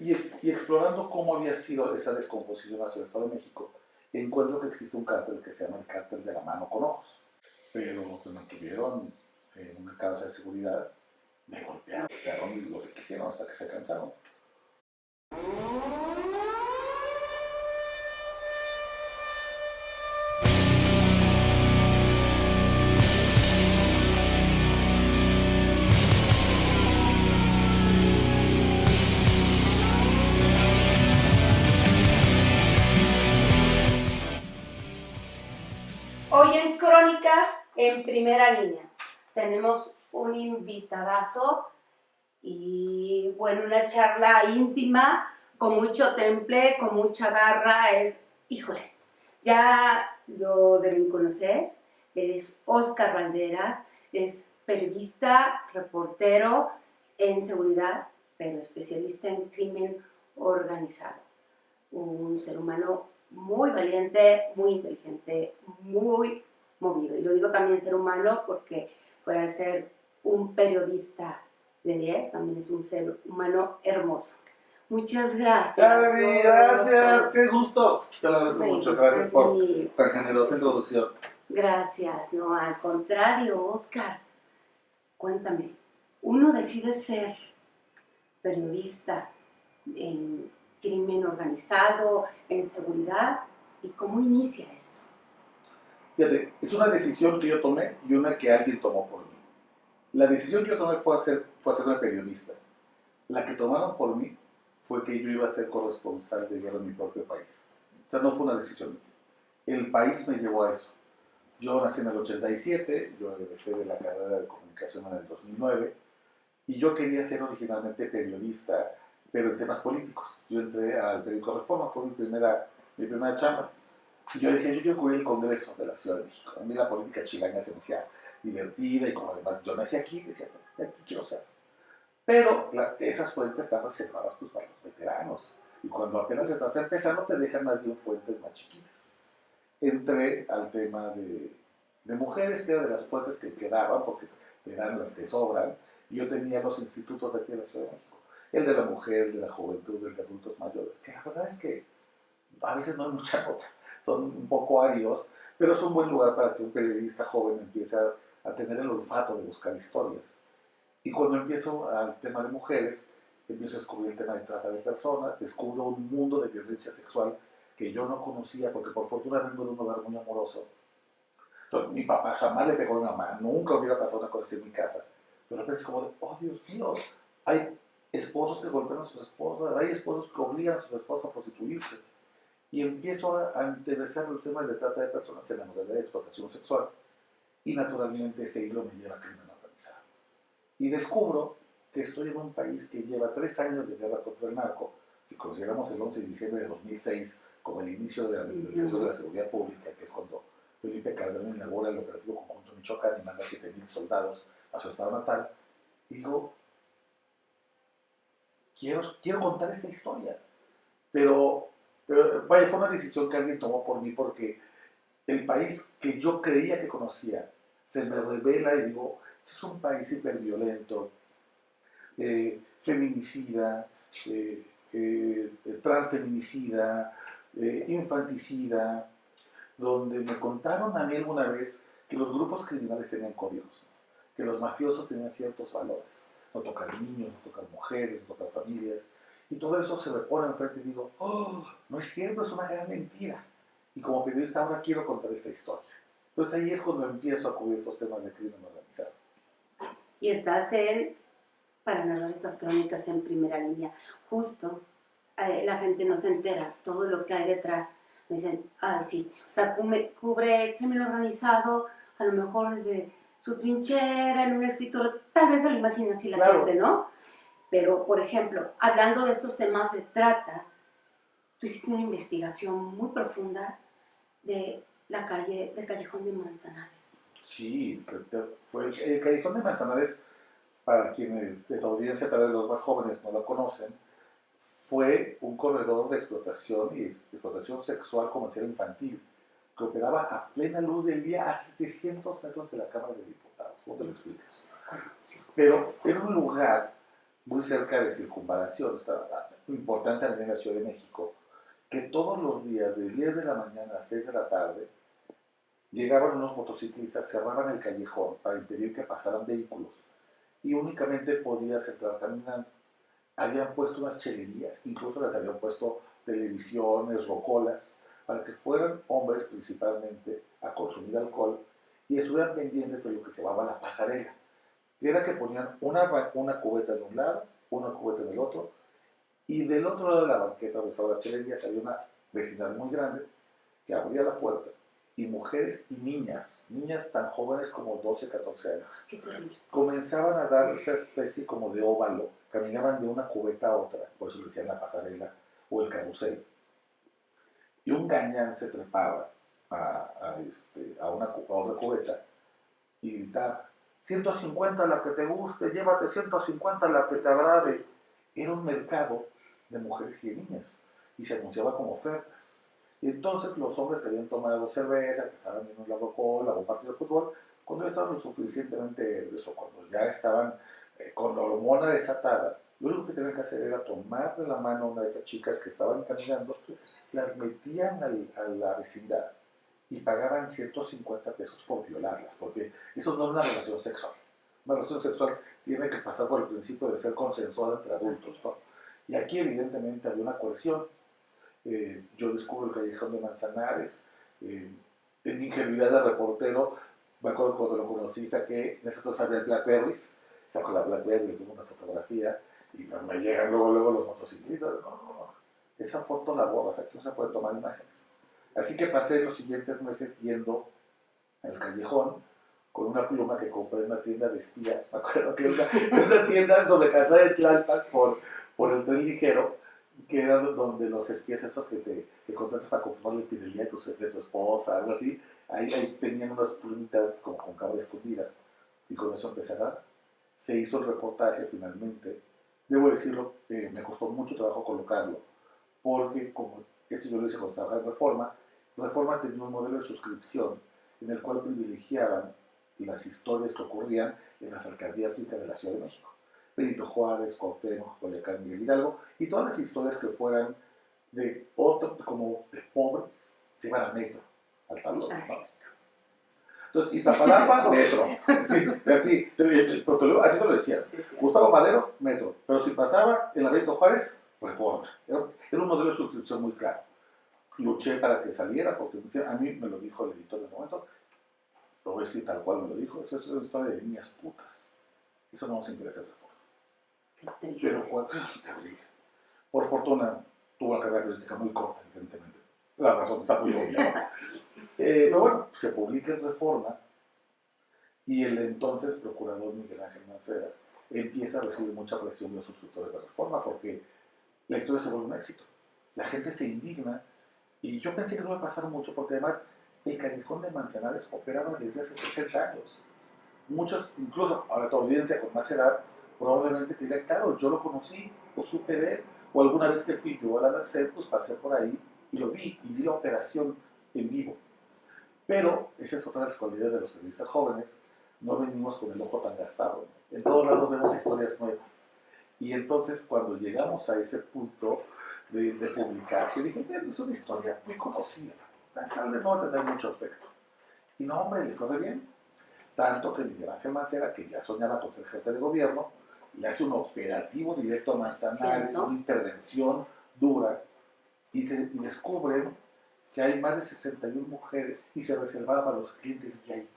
Y explorando cómo había sido esa descomposición hacia el Estado de México, encuentro que existe un cártel que se llama el cártel de la mano con ojos. Pero me mantuvieron en una causa de seguridad, me golpearon lo que quisieron hasta que se cansaron. Hoy en Crónicas en Primera Línea tenemos un invitadazo y bueno, una charla íntima con mucho temple, con mucha garra. Híjole, ya lo deben conocer. Él es Óscar Valderas, es periodista, reportero en seguridad, pero especialista en crimen organizado. Un ser humano muy valiente, muy inteligente, muy movido. Y lo digo también ser humano porque fuera de ser un periodista de 10, también es un ser humano hermoso. Muchas gracias. Gaby, gracias, qué gusto. Te lo agradezco mucho, gracias por tan generosa introducción. Gracias, no, al contrario, Óscar. Cuéntame, uno decide ser periodista en crimen organizado, en seguridad, ¿y cómo inicia esto? Fíjate, es una decisión que yo tomé y una que alguien tomó por mí. La decisión que yo tomé fue hacerme periodista. La que tomaron por mí fue que yo iba a ser corresponsal de guerra en mi propio país. O sea, no fue una decisión mía. El país me llevó a eso. Yo nací en el 87, yo egresé de la carrera de comunicación en el 2009 y yo quería ser originalmente periodista, pero en temas políticos. Yo entré al periódico Reforma, fue mi primera chamba. Y yo decía, yo quiero cubrir el Congreso de la Ciudad de México. A mí la política chilanga se me hacía divertida y como además yo nací aquí, decía, aquí quiero ser. Pero esas fuentes están reservadas pues, para los veteranos. Y cuando apenas estás empezando, te dejan más bien fuentes más chiquitas. Entré al tema de mujeres, que era de las fuentes que quedaban, porque te dan las que sobran. Y yo tenía los institutos de aquí de la Ciudad de México. El de la mujer, el de la juventud, el de adultos mayores. Que la verdad es que a veces no hay mucha nota. Son un poco áridos, pero es un buen lugar para que un periodista joven empiece a tener el olfato de buscar historias. Y cuando empiezo al tema de mujeres, empiezo a descubrir el tema de trata de personas, descubro un mundo de violencia sexual que yo no conocía, porque por fortuna vengo de un hogar muy amoroso. Entonces, mi papá jamás le pegó a mi mamá, nunca hubiera pasado una cosa así en mi casa. Pero a veces como de, oh Dios mío, hay esposos que golpean a sus esposas, hay esposos que obligan a sus esposas a prostituirse. Y empiezo a interesar los temas de trata de personas en la modalidad de explotación sexual. Y naturalmente ese hilo me lleva a crimen organizado. Y descubro que estoy en un país que lleva 3 años de guerra contra el narco. Si consideramos el 11 de diciembre de 2006 como el inicio de la militarización de la seguridad pública, que es cuando Felipe Calderón inaugura el operativo conjunto Michoacán y manda 7,000 soldados a su estado natal, y digo, quiero contar esta historia. Pero vaya, fue una decisión que alguien tomó por mí, porque el país que yo creía que conocía se me revela y digo, es un país hiperviolento, feminicida, transfeminicida, infanticida, donde me contaron a mí alguna vez que los grupos criminales tenían códigos, ¿no? Que los mafiosos tenían ciertos valores, no tocar niños, no tocar mujeres, no tocar familias, y todo eso se me pone enfrente y digo, oh, no es cierto, es una gran mentira. Y como periodista ahora quiero contar esta historia. Entonces ahí es cuando empiezo a cubrir estos temas de crimen organizado. Y estás para narrar estas crónicas en primera línea. Justo, la gente no se entera todo lo que hay detrás. Me dicen, ay, sí, o sea, cubre crimen organizado, a lo mejor desde su trinchera, en un escritorio, tal vez se lo imagina así la gente, ¿no? Pero, por ejemplo, hablando de estos temas de trata, tú hiciste una investigación muy profunda del Callejón de Manzanares. Sí, fue el Callejón de Manzanares, para quienes de la audiencia, tal vez los más jóvenes no lo conocen, fue un corredor de explotación y explotación sexual comercial infantil que operaba a plena luz del día a 700 metros de la Cámara de Diputados. ¿Cómo te lo explicas? Pero era un lugar muy cerca de Circunvalación, está importante en la Ciudad de México, que todos los días de 10 de la mañana a 6 de la tarde llegaban unos motociclistas, cerraban el callejón para impedir que pasaran vehículos y únicamente podías entrar caminando. Habían puesto unas chelerías, incluso les habían puesto televisiones, rocolas, para que fueran hombres principalmente a consumir alcohol y estuvieran pendientes de lo que se llamaba la pasarela, que era que ponían una cubeta de un lado, una cubeta del otro, y del otro lado de la banqueta donde estaban las chelerías había una vecindad muy grande que abría la puerta y mujeres y niñas tan jóvenes como 12, 14 años, Qué terrible. comenzaban a dar esta especie como de óvalo, caminaban de una cubeta a otra, por eso le decían la pasarela o el carrusel. Y un gañán se trepaba a otra cubeta y gritaba, 150 la que te guste, llévate 150 la que te agrade. Era un mercado de mujeres y de niñas y se anunciaba como ofertas. Y entonces los hombres que habían tomado cerveza, que estaban viendo la rocola o un partido de fútbol, cuando ya estaban lo suficientemente ebrios o cuando ya estaban con la hormona desatada, lo único que tenían que hacer era tomar de la mano a una de esas chicas que estaban caminando, las metían a la vecindad y pagaban 150 pesos por violarlas, porque eso no es una relación sexual. Una relación sexual tiene que pasar por el principio de ser consensuada entre adultos, ¿no? Y aquí evidentemente había una coerción. Yo descubro el Callejón de Manzanares, en mi ingenuidad de reportero, me acuerdo cuando lo conocí, saqué, en ese entonces había el Blackberries, saco la Blackberry, le tomo una fotografía y me llegan luego los motociclistas, no, esa foto la borras, aquí no se puede tomar imágenes. Así que pasé los siguientes meses yendo al callejón con una pluma que compré en una tienda de espías, me acuerdo que era una tienda donde calzaba de Tlalpan por el tren ligero, que era donde los espías estos que contratas para confirmar la infidelidad de tu esposa, algo así, ahí tenían unas plumitas como con cabra escondida, y con eso empecé a dar. Se hizo el reportaje finalmente, debo decirlo, me costó mucho trabajo colocarlo, porque como esto yo lo hice cuando trabajaba en Reforma tenía un modelo de suscripción en el cual privilegiaban las historias que ocurrían en las alcaldías cívicas de la Ciudad de México. Benito Juárez, Cuauhtémoc, Coyoacán, Miguel Hidalgo, y todas las historias que fueran como de pobres, se iban a metro, al tablón, ¿no? Entonces, Iztapalapa, metro. Sí, así te lo decían. Sí. Gustavo Madero, metro. Pero si pasaba en la Benito Juárez, Reforma. Era un modelo de suscripción muy claro. Luché para que saliera, porque a mí me lo dijo el editor en ese momento, lo voy a decir tal cual me lo dijo, eso es una historia de niñas putas. Eso no nos interesa en Reforma. Qué triste. Pero terrible. Por fortuna, tuvo una carrera periodística muy corta, evidentemente. La razón está muy obvia, ¿no? Pero bueno, se publica en Reforma y el entonces procurador Miguel Ángel Mancera empieza a recibir mucha presión de los suscriptores de Reforma porque la historia se vuelve un éxito. La gente se indigna y yo pensé que no iba a pasar mucho porque además el Callejón de Manzanares operaba desde hace 60 años. Muchos, incluso ahora tu audiencia con más edad, probablemente te dirá, claro, yo lo conocí, o supe de él, o alguna vez que fui yo a la Merced, pues pasé por ahí y lo vi, y vi la operación en vivo. Pero esa es otra de las cualidades de los periodistas jóvenes, no venimos con el ojo tan gastado. En todos lados vemos historias nuevas. Y entonces cuando llegamos a ese punto de publicar, yo dije, es una historia muy conocida, tal vez no va a tener mucho efecto. Y no, hombre, le fue muy bien. Tanto que Miguel Ángel Mancera, que ya soñaba con ser jefe de gobierno, le hace un operativo directo a Manzanares, sí, ¿no? Una intervención dura, y descubren que hay más de 61 mujeres y se reservaba para los clientes VIP,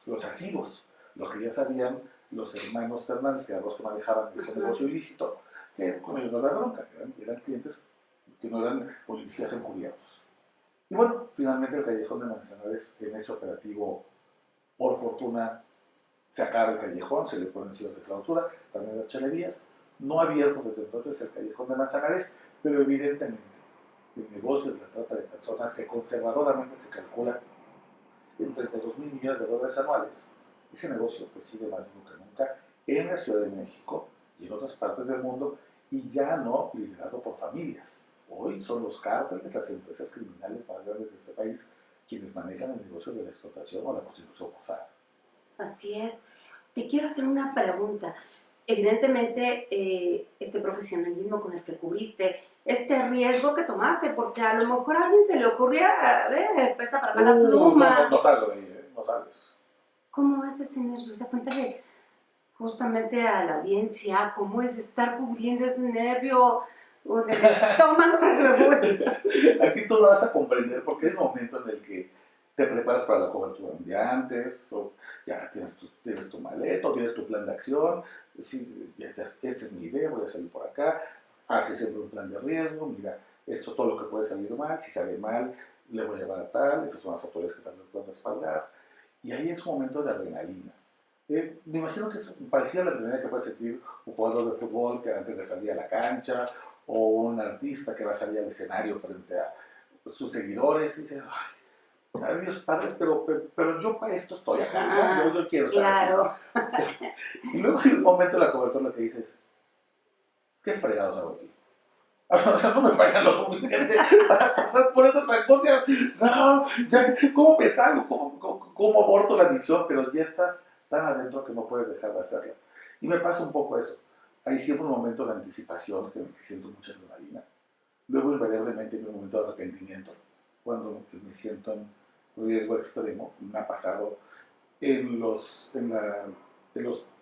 los asivos, los que ya sabían los hermanos Fernández, que eran los que manejaban ese negocio ilícito, que con ellos no la bronca, eran clientes que no eran policías encubiertos. Y bueno, finalmente el Callejón de Manzanares en ese operativo, por fortuna, se acaba el callejón, se le ponen sellos de clausura, también las chelerías, no abierto desde entonces el Callejón de Manzanares, pero evidentemente el negocio de la trata de personas, que conservadoramente se calcula en 32,000 millones de dólares anuales, ese negocio pues sigue más vivo que nunca en la Ciudad de México y en otras partes del mundo, y ya no liderado por familias. Hoy son los cárteles, las empresas criminales más grandes de este país, quienes manejan el negocio de la explotación o la prostitución forzada. Así es. Te quiero hacer una pregunta. evidentemente este profesionalismo con el que cubriste, este riesgo que tomaste, porque a lo mejor a alguien se le ocurría, a ver, presta para acá la pluma. No salgo de ahí, no sales. ¿Cómo es ese nervio? O sea, cuéntale justamente a la audiencia cómo es estar cubriendo ese nervio donde el estómago revuelto. Aquí tú lo vas a comprender porque es el momento en el que te preparas para la cobertura un día antes, o ya tienes tu maleta, o tienes tu plan de acción, sí, esta es mi idea, voy a salir por acá, haces siempre un plan de riesgo, mira, esto es todo lo que puede salir mal, si sale mal, le voy a llevar a tal, esas son las autoridades que tal vez pueden respaldar, y ahí es un momento de adrenalina. Me imagino que es parecida a la adrenalina que puede sentir un jugador de fútbol que antes de salir a la cancha, o un artista que va a salir al escenario frente a sus seguidores y dice, ay, nervios padres, pero yo para esto estoy acá, ¿no? Yo quiero estar claro. aquí. Y luego hay un momento en la cobertura en la que dices, ¿qué fregados hago aquí? O sea, no me pagan lo suficiente para pasar por esas angustias. No, ya, ¿cómo me salgo? ¿Cómo aborto la misión? Pero ya estás tan adentro que no puedes dejar de hacerla. Y me pasa un poco eso. Hay siempre un momento de anticipación que siento mucha adrenalina. Luego, invariablemente, hay un momento de arrepentimiento cuando me siento en riesgo extremo. Me ha pasado en los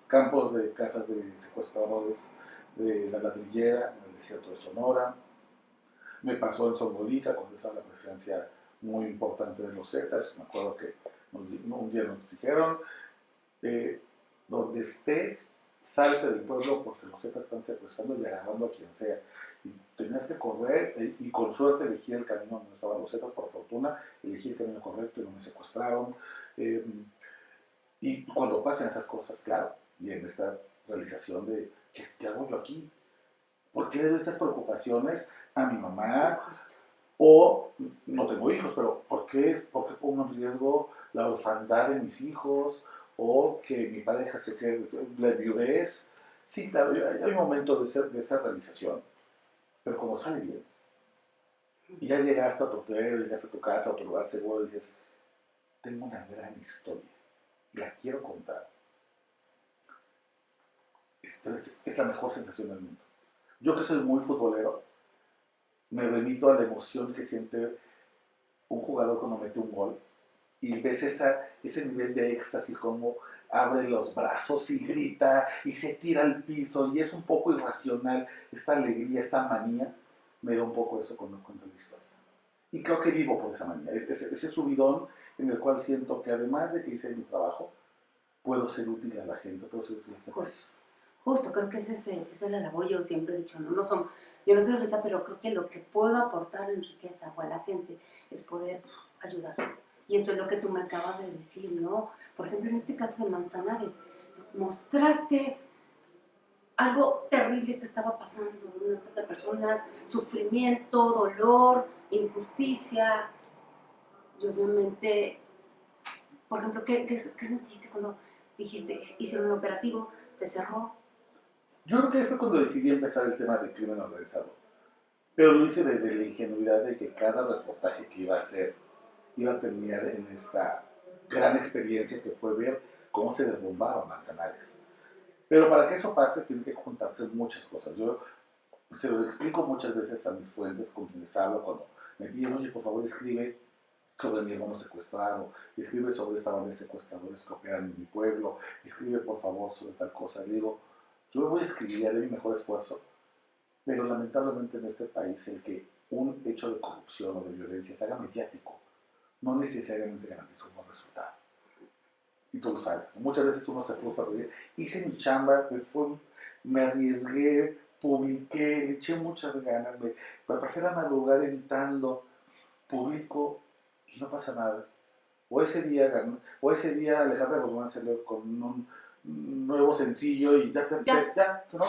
campos de casas de secuestradores de la Ladrillera, en el desierto de Sonora. Me pasó en Zongolica, cuando estaba la presencia muy importante de los Zetas. Me acuerdo que un día nos dijeron, donde estés, salte del pueblo porque los Zetas están secuestrando y agarrando a quien sea. Y tenías que correr y con suerte elegí el camino donde estaban los Zetas, por fortuna, elegí el camino correcto y no me secuestraron. Y cuando pasan esas cosas, claro, viene esta realización de, ¿qué hago yo aquí? ¿Por qué le doy estas preocupaciones a mi mamá? O, no tengo hijos, pero ¿por qué pongo en riesgo la orfandad de mis hijos? O que mi pareja se quede, la viudez. Sí, claro, hay un momento de esa realización, pero cuando sale bien, y ya llegaste a tu hotel, llegaste a tu casa, a tu lugar seguro, y dices, tengo una gran historia, y la quiero contar. Es la mejor sensación del mundo. Yo que soy muy futbolero, me remito a la emoción que siente un jugador cuando mete un gol y ves ese nivel de éxtasis, como abre los brazos y grita y se tira al piso y es un poco irracional, esta alegría, esta manía, me da un poco eso cuando cuento la historia. Y creo que vivo por esa manía, ese subidón en el cual siento que además de que hice mi trabajo, puedo ser útil a la gente, puedo ser útil a este país. Justo, creo que esa es la labor, yo siempre he dicho, yo no soy rica, pero creo que lo que puedo aportar en riqueza o a la gente es poder ayudar. Y eso es lo que tú me acabas de decir, ¿no? Por ejemplo, en este caso de Manzanares, mostraste algo terrible que estaba pasando, una trata de personas, sufrimiento, dolor, injusticia. Y obviamente, por ejemplo, ¿qué sentiste cuando dijiste, hicieron un operativo, se cerró? Yo creo que fue cuando decidí empezar el tema del crimen organizado. Pero lo hice desde la ingenuidad de que cada reportaje que iba a hacer iba a terminar en esta gran experiencia que fue ver cómo se derrumbaba Manzanares. Pero para que eso pase, tienen que juntarse muchas cosas. Yo se lo explico muchas veces a mis fuentes con quienes hablo cuando me piden, oye, por favor, escribe sobre mi hermano secuestrado, escribe sobre esta banda de secuestradores que operan en mi pueblo, escribe por favor sobre tal cosa. Y digo, yo voy a escribir, haré mi mejor esfuerzo, pero lamentablemente en este país el que un hecho de corrupción o de violencia se haga mediático no necesariamente garantiza un buen resultado. Y tú lo sabes, ¿no? Muchas veces uno se frustra porque hice mi chamba, me arriesgué, publiqué, le eché muchas ganas, me pasé la madrugada editando, publico y no pasa nada. O ese día Alejandra Guzmán salió con un nuevo sencillo y ya, ¿no?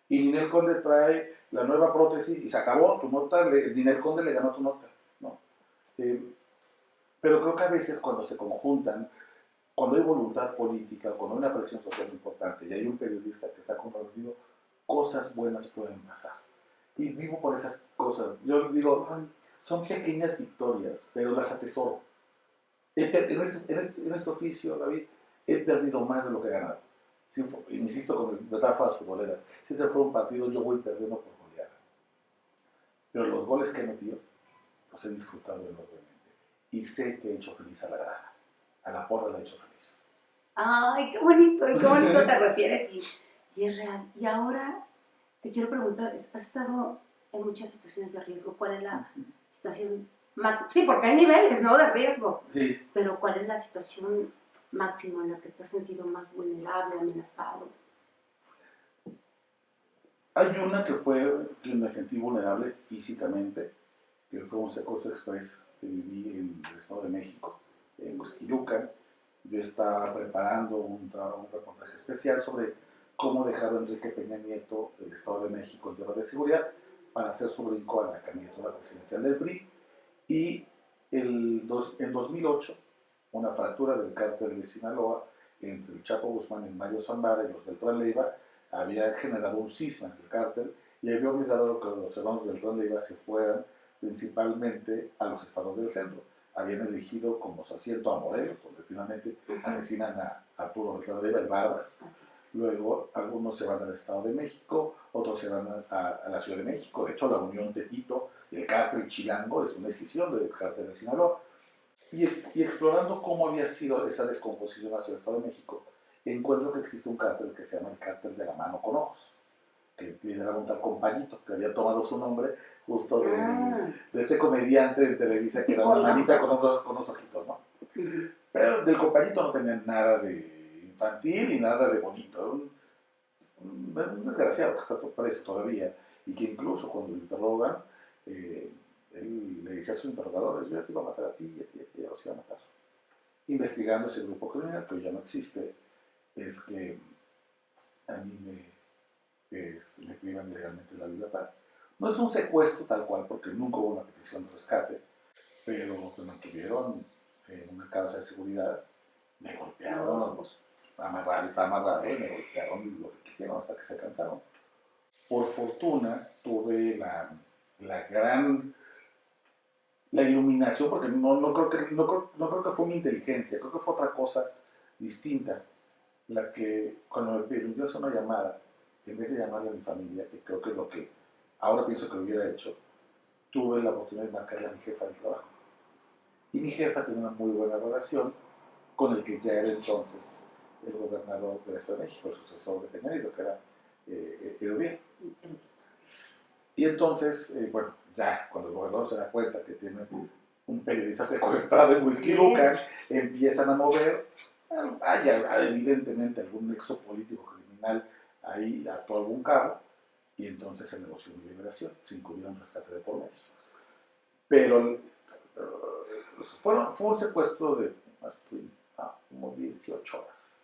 Y Ninel Conde trae la nueva prótesis y se acabó tu nota, Ninel Conde le ganó tu nota, ¿no? Pero creo que a veces cuando se conjuntan, cuando hay voluntad política, cuando hay una presión social importante y hay un periodista que está comprometido, cosas buenas pueden pasar. Y vivo por esas cosas. Yo digo, son pequeñas victorias, pero las atesoro. En este oficio, David, he perdido más de lo que he ganado. insisto con metáforas futboleras, si este fue un partido, yo voy perdiendo por goleada. Pero los goles que he metido, los he disfrutado enormemente. Y sé que he hecho feliz a la grada. A la porra la he hecho feliz. Ay, qué bonito te refieres y es real. Y ahora te quiero preguntar, has estado en muchas situaciones de riesgo. ¿Cuál es la situación máxima? Sí, porque hay niveles, ¿no? De riesgo. Sí. Pero ¿cuál es la situación máxima en la que te has sentido más vulnerable, amenazado? Hay una que me sentí vulnerable físicamente, que fue un secuestro express que viví en el Estado de México, en Huixquilucan. Yo estaba preparando un reportaje especial sobre cómo dejaba Enrique Peña Nieto el Estado de México en temas de seguridad para hacer su brinco a la candidatura presidencial del PRI. Y en 2008, una fractura del cártel de Sinaloa entre el Chapo Guzmán y Mario Zambada y los Beltrán Leiva había generado un cisma en el cártel y había obligado a que los hermanos Beltrán Leiva se fueran principalmente a los estados del centro. Habían elegido como su asiento a Morelos, donde finalmente asesinan a Arturo Beltrán Leiva, el Barbas. Luego algunos se van al Estado de México, otros se van a la Ciudad de México. De hecho, la unión Tepito y el cártel Chilango es una decisión del cártel de Sinaloa. Y explorando cómo había sido esa descomposición hacia el Estado de México, encuentro que existe un cártel que se llama el cártel de la mano con ojos, que lideraba un tal Compayito, que había tomado su nombre justo de este comediante de Televisa que era una manita con unos ojitos, ¿no? Pero del Compayito no tenía nada de infantil y nada de bonito. Un desgraciado que está preso todavía y que incluso cuando lo interrogan, él le dice a sus interrogadores: yo ya te iba a matar a ti y a ti y a ti, ya los iba a matar. Investigando ese grupo criminal, que hoy ya no existe, es que a mí me privan legalmente la libertad. No es un secuestro tal cual, porque nunca hubo una petición de rescate, pero me mantuvieron en una causa de seguridad, me golpearon, pues, estaba amarrado y me golpearon lo que quisieron hasta que se cansaron. Por fortuna tuve la iluminación, porque no creo que fue mi inteligencia, creo que fue otra cosa distinta, la que cuando me permitió hacer una llamada, en vez de llamarle a mi familia, que creo que es lo que ahora pienso que lo hubiera hecho, tuve la oportunidad de marcarle a mi jefa del trabajo. Y mi jefa tenía una muy buena relación con el que ya era entonces el gobernador del Estado de México, el sucesor de Peña Nieto, que era Erubiel. Y entonces, bueno, ya cuando el gobernador se da cuenta que tiene un periodista secuestrado en Huixquilucan, empiezan a mover, hay evidentemente algún nexo político criminal ahí, ató algún cabo, y entonces se negoció una liberación, se incluyó un rescate de por medio. Pero fue un secuestro de como 18 horas,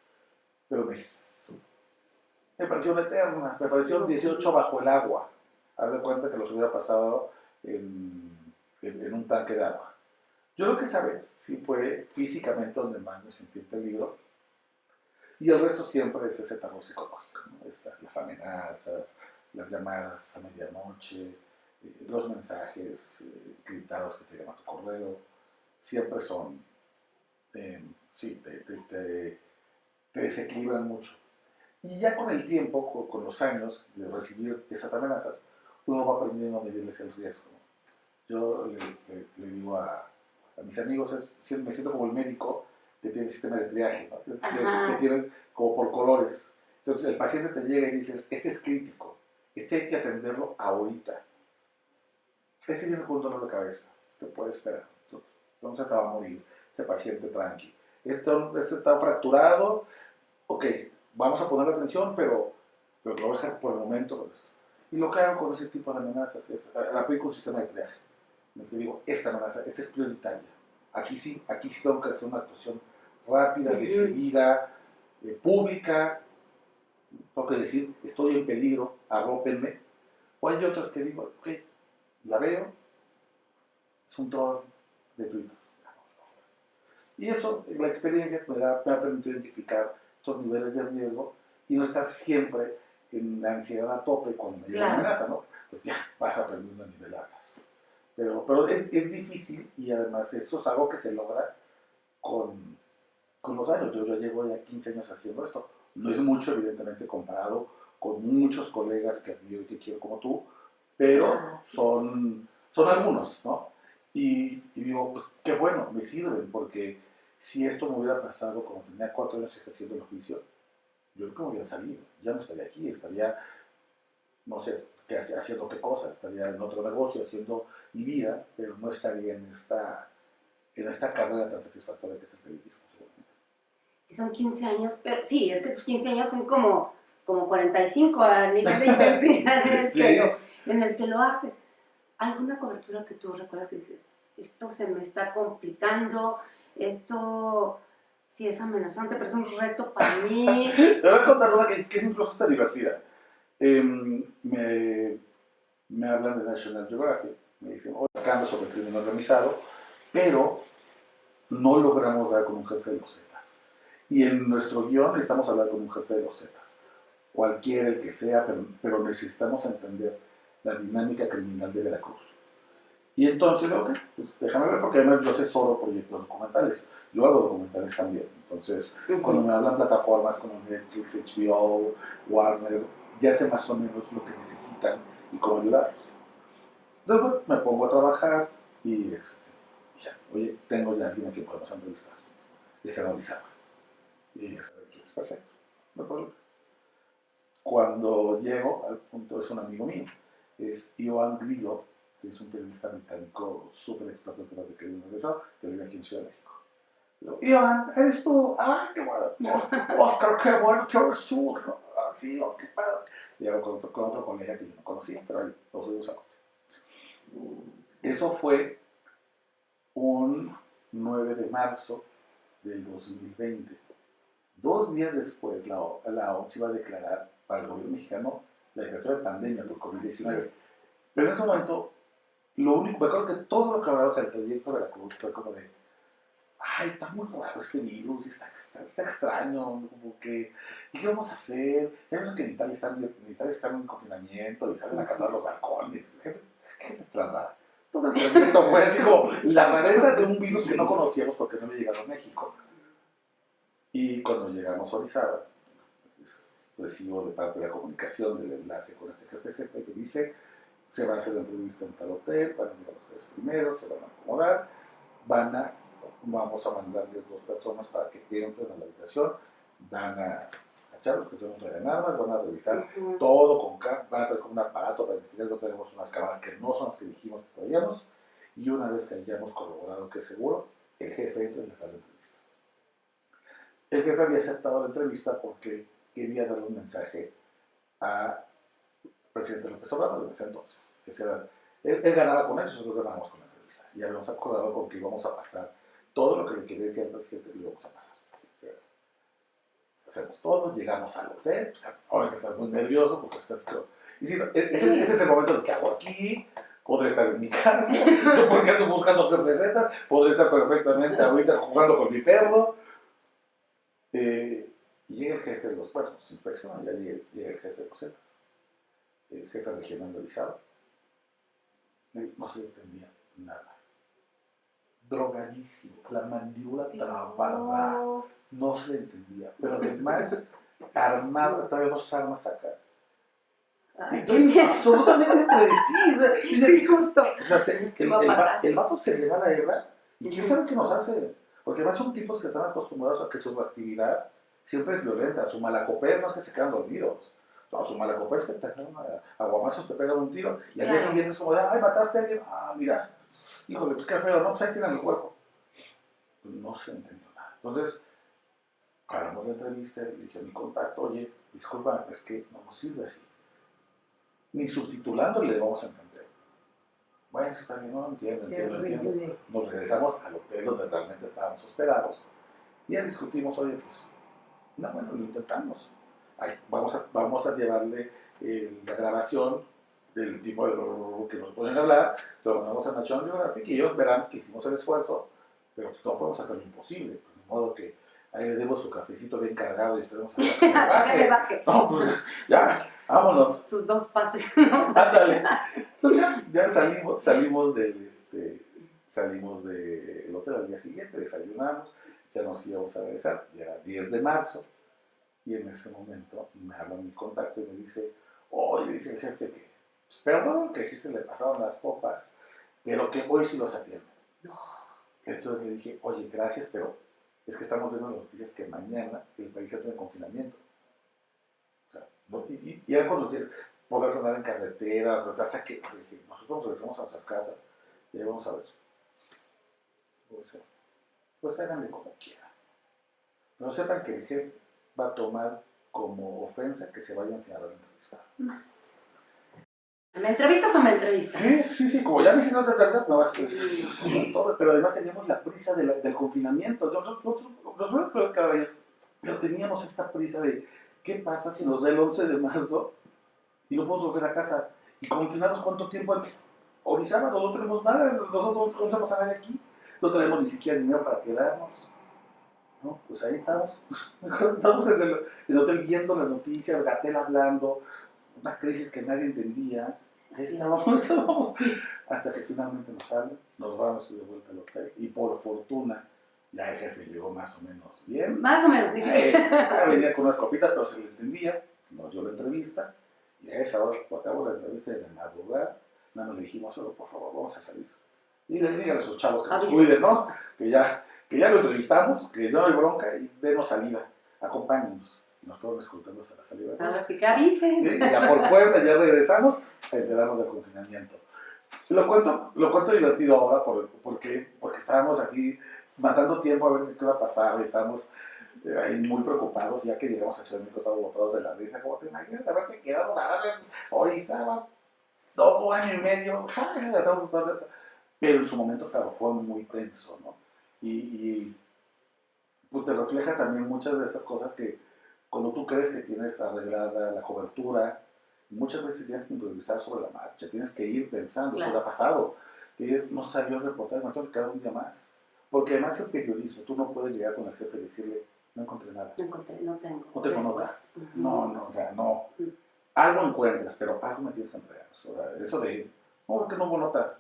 pero me parecieron eternas, me parecieron 18 bajo el agua. Haz de cuenta que los hubiera pasado en un tanque de agua. Yo lo que sabes, sí fue físicamente donde más me sentí en peligro, y el resto siempre es ese terror psicológico, ¿no? Las amenazas, las llamadas a medianoche, los mensajes criptados que te llaman a tu correo, siempre son, sí, te desequilibran mucho. Y ya con el tiempo, con los años de recibir esas amenazas, uno va aprendiendo a medirles el riesgo. Yo le digo a mis amigos, me siento como el médico que tiene el sistema de triaje, ¿no? que tienen como por colores. Entonces el paciente te llega y dices: este es crítico, este hay que atenderlo ahorita. Este viene con un dolor de cabeza, te puede esperar, entonces te va a morir, este paciente tranqui. Este está fracturado, ok, vamos a ponerle atención, pero lo voy a dejar por el momento con esto. Y lo que hago con ese tipo de amenazas es aplico un sistema de triaje. En el que digo: esta amenaza, esta es prioritaria. Aquí sí tengo que hacer una actuación rápida, decidida, pública. Tengo que decir: estoy en peligro, arrópenme. O hay otras que digo: ok, la veo, es un troll de Twitter. Y eso, la experiencia me ha permitido identificar estos niveles de riesgo y no estar siempre en la ansiedad a tope cuando me llega una amenaza, ¿no? Pues ya vas aprendiendo a nivelarlas. Pero es difícil, y además eso es algo que se logra con los años. Yo llevo ya 15 años haciendo esto. No es mucho, evidentemente, comparado con muchos colegas que admiro y que quiero como tú, pero son algunos, ¿no? Y digo, pues qué bueno, me sirven, porque si esto me hubiera pasado cuando tenía 4 años ejerciendo el oficio, yo creo que me hubiera salido, ya no estaría aquí, estaría, no sé, haciendo qué cosa, estaría en otro negocio, haciendo mi vida, pero no estaría en esta carrera tan satisfactoria que es el periodismo, seguramente. Y son 15 años, pero sí, es que tus 15 años son como 45 a nivel de intensidad Sí. en el que lo haces. ¿Alguna cobertura que tú recuerdas que dices, esto se me está complicando, esto sí es amenazante, pero es un reto para mí? Te voy a contar una que es incluso hasta divertida. Me hablan de National Geographic, me dicen, hoy sacando sobre el crimen organizado, pero no logramos dar con un jefe de los Zetas. Y en nuestro guión necesitamos hablar con un jefe de los Zetas, cualquiera el que sea, pero necesitamos entender la dinámica criminal de Veracruz. Y entonces, ok, pues déjame ver, porque además yo asesoro proyectos documentales. Yo hago documentales también. Entonces, cuando me hablan plataformas como Netflix, HBO, Warner, ya sé más o menos lo que necesitan y cómo ayudarlos. Entonces, bueno, me pongo a trabajar y ya, oye, tengo ya alguien a quien podemos entrevistar. Y se analizaba. Y ya sabes, es perfecto, no hay problema. Cuando llego al punto, es un amigo mío, es Ioan Grillo, que es un periodista británico súper experto en temas de crimen organizado, que vive aquí en Ciudad de México. Digo, Ioan, ¿eres tú? ¡Ah, qué bueno! No, Oscar, qué bueno que eres tú. Ah, sí, Oscar, qué padre. Llego con otro colega que yo no conocía, pero ahí lo subimos a coche. Eso fue un 9 de marzo del 2020. 2 días después, la OMS iba a declarar para el gobierno mexicano la declaración de pandemia por COVID-19. Pero en ese momento, lo único, me acuerdo que todo lo que hablamos del proyecto de la Cruz fue como de, ay, está muy raro este virus, está extraño, como que, ¿y qué vamos a hacer? Ya vemos que en Italia están en confinamiento y salen a cantar los balcones, gente tan rara. Todo el proyecto fue, digo, la rareza de un virus que no conocíamos porque no había llegado a México. Y cuando llegamos a Orizaba, recibo de parte de la comunicación del enlace con este jefe Z que dice, se va a hacer la entrevista en tal hotel, van a llegar los 3 primeros, se van a acomodar, vamos a mandarles 2 personas para que entren a la habitación, van a echar los que no traen armas, van a revisar todo van a traer con un aparato para identificar que tenemos unas cámaras que no son las que dijimos que traíamos, y una vez que hayamos corroborado que es seguro, el jefe entra y les da la entrevista. El jefe había aceptado la entrevista porque quería darle un mensaje al presidente López Obrador en ese entonces. Él ganaba con eso, nosotros ganábamos con la entrevista. Y habíamos acordado con que íbamos a pasar todo lo que le quería decir al presidente, lo íbamos a pasar. Hacemos todo, llegamos al hotel, pues, ahorita estás muy nervioso porque estás... Y si, ese es el momento de que hago aquí, podré estar en mi casa, yo porque ando buscando recetas, podré estar perfectamente ahorita jugando con mi perro. Y llega el jefe de los puertos, inspección, ya llega el jefe de los Zetas, el jefe regional de Orizaba, no se le entendía nada. Drogadísimo, la mandíbula trabada, no se le entendía, pero además armado, traía 2 armas acá. Entonces, absolutamente predecible. Sí, justo. O sea, el vato se le va la hebra y quién sabe qué nos hace. Porque además son tipos que están acostumbrados a que su actividad siempre es violenta. Su malacopés no es que se quedan dormidos. No, su malacopés es que te pegan aguamazos, te pegan un tiro. Y al día siguiente es como de, ay, mataste a alguien. Ah, mira, híjole, pues qué feo, ¿no? Pues ahí tienen el cuerpo. Pues no se entendió nada. Entonces, paramos la entrevista, le dije a mi contacto, oye, disculpa, es que no nos sirve así. Ni subtitulándole le vamos a entender. Bueno, está bien, no entiendo. Nos regresamos al hotel donde realmente estábamos hospedados y ya discutimos, oye, pues, no, bueno, lo intentamos. Ay, vamos a llevarle la grabación del tipo de que nos pueden hablar, lo mandamos a National Geographic y ellos verán que hicimos el esfuerzo, pero pues no podemos hacer lo imposible, pues, de modo que ahí le demos su cafecito bien cargado y esperemos a que se baje. No, pues ya, vámonos. Sus 2 pases. Ándale. Entonces ya salimos del hotel al día siguiente, desayunamos, ya nos íbamos a regresar, ya era 10 de marzo, Y en ese momento me habla mi contacto y me dice, oye, dice el jefe que, pues, perdón, que sí se le pasaron las copas, pero que hoy sí los atiende. No. Entonces le dije, oye, gracias, pero es que estamos viendo las noticias que mañana el país entra en confinamiento. O sea, ¿no? Y era cuando podrás andar en carretera, hasta que dije, nosotros regresamos a nuestras casas y ahí vamos a ver. Pues háganle como quieran. Pero sepan que el jefe va a tomar como ofensa que se vayan sin haber entrevistado. ¿Me entrevistas o me entrevistas? Sí, como ya me dijiste otra carta, no vas a decir, pero además teníamos la prisa del confinamiento. Nosotros nos vemos peor cada día, pero teníamos esta prisa de qué pasa si nos da el 11 de marzo y no podemos volver a casa. Y confinados, ¿cuánto tiempo? Hoy sábado no tenemos nada, nosotros no conocemos a nadie aquí, no tenemos ni siquiera dinero para quedarnos. No, pues ahí estamos. Estamos en el hotel viendo las noticias, Gatell hablando, una crisis que nadie entendía. Ahí estábamos, hasta que finalmente nos salen, nos vamos de vuelta al hotel y por fortuna ya el jefe llegó más o menos bien. Más o menos, dice. Venía con unas copitas, pero se le entendía, nos dio la entrevista y a esa hora, por acabo la entrevista de madrugada, nada nos dijimos, solo por favor, vamos a salir. Y le digan a sus chavos que nos cuiden, ¿no? Que ya lo entrevistamos, que no hay bronca y denos salida, acompáñenos. Y nos fueron escoltando hasta la salida. Ahora sí que avisen. Sí, ya por puerta, ya regresamos a enterarnos del confinamiento. Lo cuento divertido ahora porque estábamos así matando tiempo a ver qué iba a pasar, y estábamos ahí muy preocupados, ya que llegamos a Ciudad de México, estábamos botados de la risa, como te imaginas haberte quedado nada en Orizaba, 2 años y medio, pero en su momento, claro, fue muy tenso, ¿no? Y pues te refleja también muchas de esas cosas que cuando tú crees que tienes arreglada la cobertura, muchas veces tienes que improvisar sobre la marcha, tienes que ir pensando, claro. ¿Qué ha pasado? Que no salió el reportaje, me tengo que quedar un día más. Porque además el periodismo, tú no puedes llegar con el jefe y decirle, no encontré nada. No tengo. No tengo notas. No, o sea, no. Algo encuentras, pero algo me tienes que entregar. O sea, eso de, no, que no hubo nota.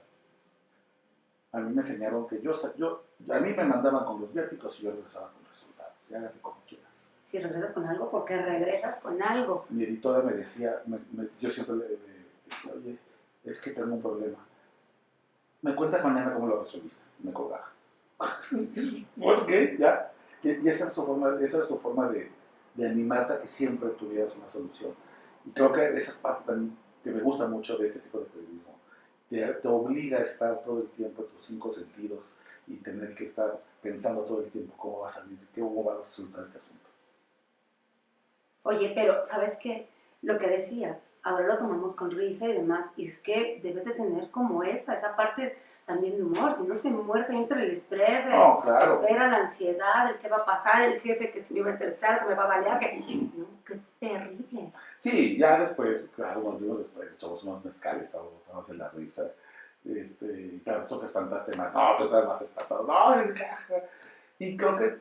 A mí me enseñaron que a mí me mandaban con los viáticos y yo regresaba con los resultados. Y hágale como quieras. Si regresas con algo, ¿por qué regresas con algo? Mi editora me decía, yo siempre le decía, oye, es que tengo un problema. ¿Me cuentas mañana cómo lo resolviste? Me colgaba. ¿Por qué? Ya. Y esa es su forma de animarte a que siempre tuvieras una solución. Y creo que esa es parte también que me gusta mucho de este tipo de periodismo. Te obliga a estar todo el tiempo en tus 5 sentidos y tener que estar pensando todo el tiempo cómo va a salir, cómo va a resultar este asunto. Oye, pero ¿sabes qué? Lo que decías, ahora lo tomamos con risa y demás, y es que debes de tener como esa parte también de humor, si no te mueres ahí entre el estrés, claro. espera, la ansiedad, el qué va a pasar, el jefe que si me va a entrevistar, que me va a balear, que... No, qué terrible. Sí, ya después, claro, nos vimos después, echamos unos mezcales, estábamos en la risa, claro, tú te espantaste más, no, tú estás más espantado, no, y creo que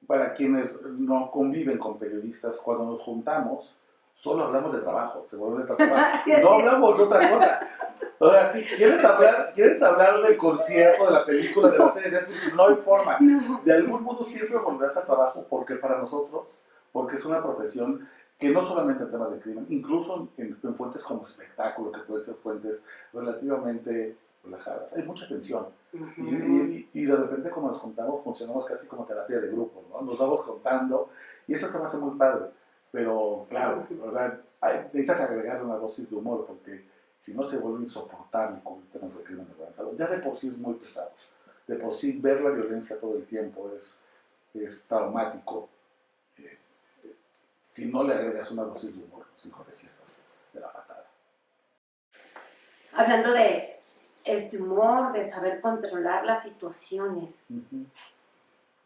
para quienes no conviven con periodistas, cuando nos juntamos, solo hablamos de trabajo, se vuelve de trabajo. No hablamos de otra cosa. O sea, ¿quieres hablar del concierto, de la película, de la serie? No hay forma. De algún modo siempre volverás al trabajo, porque para nosotros, porque es una profesión que no solamente en temas de crimen, incluso en fuentes como espectáculo, que pueden ser fuentes relativamente relajadas, hay mucha tensión. Y de repente cuando nos contamos funcionamos casi como terapia de grupo, ¿no? Nos vamos contando y eso te va a hacer muy padre. Pero claro, ¿verdad? Necesitas agregar una dosis de humor porque si no se vuelve insoportable con temas de crimen organizado. Ya de por sí es muy pesado. De por sí ver la violencia todo el tiempo es traumático. Si no le agregas una dosis de humor, pues híjole, si estás de la patada. Hablando de este humor, de saber controlar las situaciones,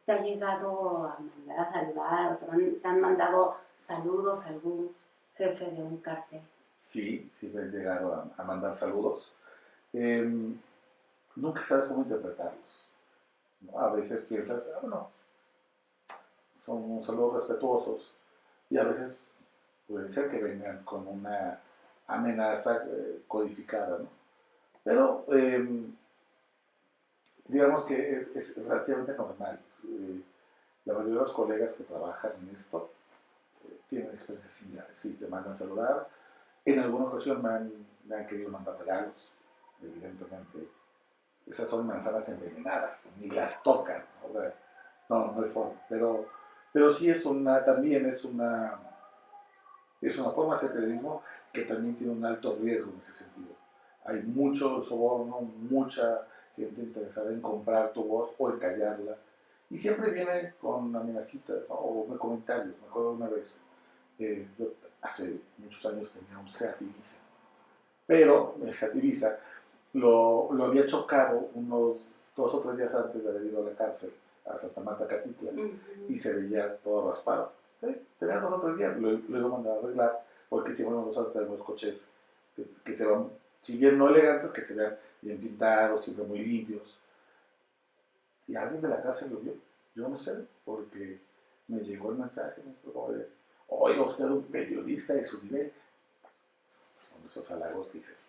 ¿te ha llegado a mandar a saludar o te han mandado saludos a algún jefe de un cártel? Sí me han llegado a mandar saludos. Nunca sabes cómo interpretarlos, ¿no? A veces piensas, bueno, son saludos respetuosos y a veces puede ser que vengan con una amenaza codificada, ¿no? Pero digamos que es relativamente normal. La mayoría de los colegas que trabajan en esto tienen experiencias similares. Sí, te mandan saludar. En alguna ocasión me han querido mandar regalos, evidentemente. Esas son manzanas envenenadas, ni las tocan. O sea, no hay forma. Pero sí también es una forma de hacer periodismo que también tiene un alto riesgo en ese sentido. Hay mucho soborno, mucha gente interesada en comprar tu voz o en callarla. Y siempre viene con amenazitas, ¿no? O comentarios. Me acuerdo de una vez, yo hace muchos años tenía un Seat Ibiza, pero el Seat Ibiza lo había chocado unos 2 o 3 días antes de haber ido a la cárcel, a Santa Marta Catitla, y se veía todo raspado. ¿Sí? Tenía 2 o 3 días, lo iba a mandar a arreglar, porque si bueno, nosotros tenemos coches que se van, si bien no elegantes, que se vean bien pintados, siempre muy limpios. Y alguien de la cárcel lo vio, yo no sé, porque me llegó el mensaje, me dijo, oiga, usted es un periodista de su nivel. Son esos halagos que dices,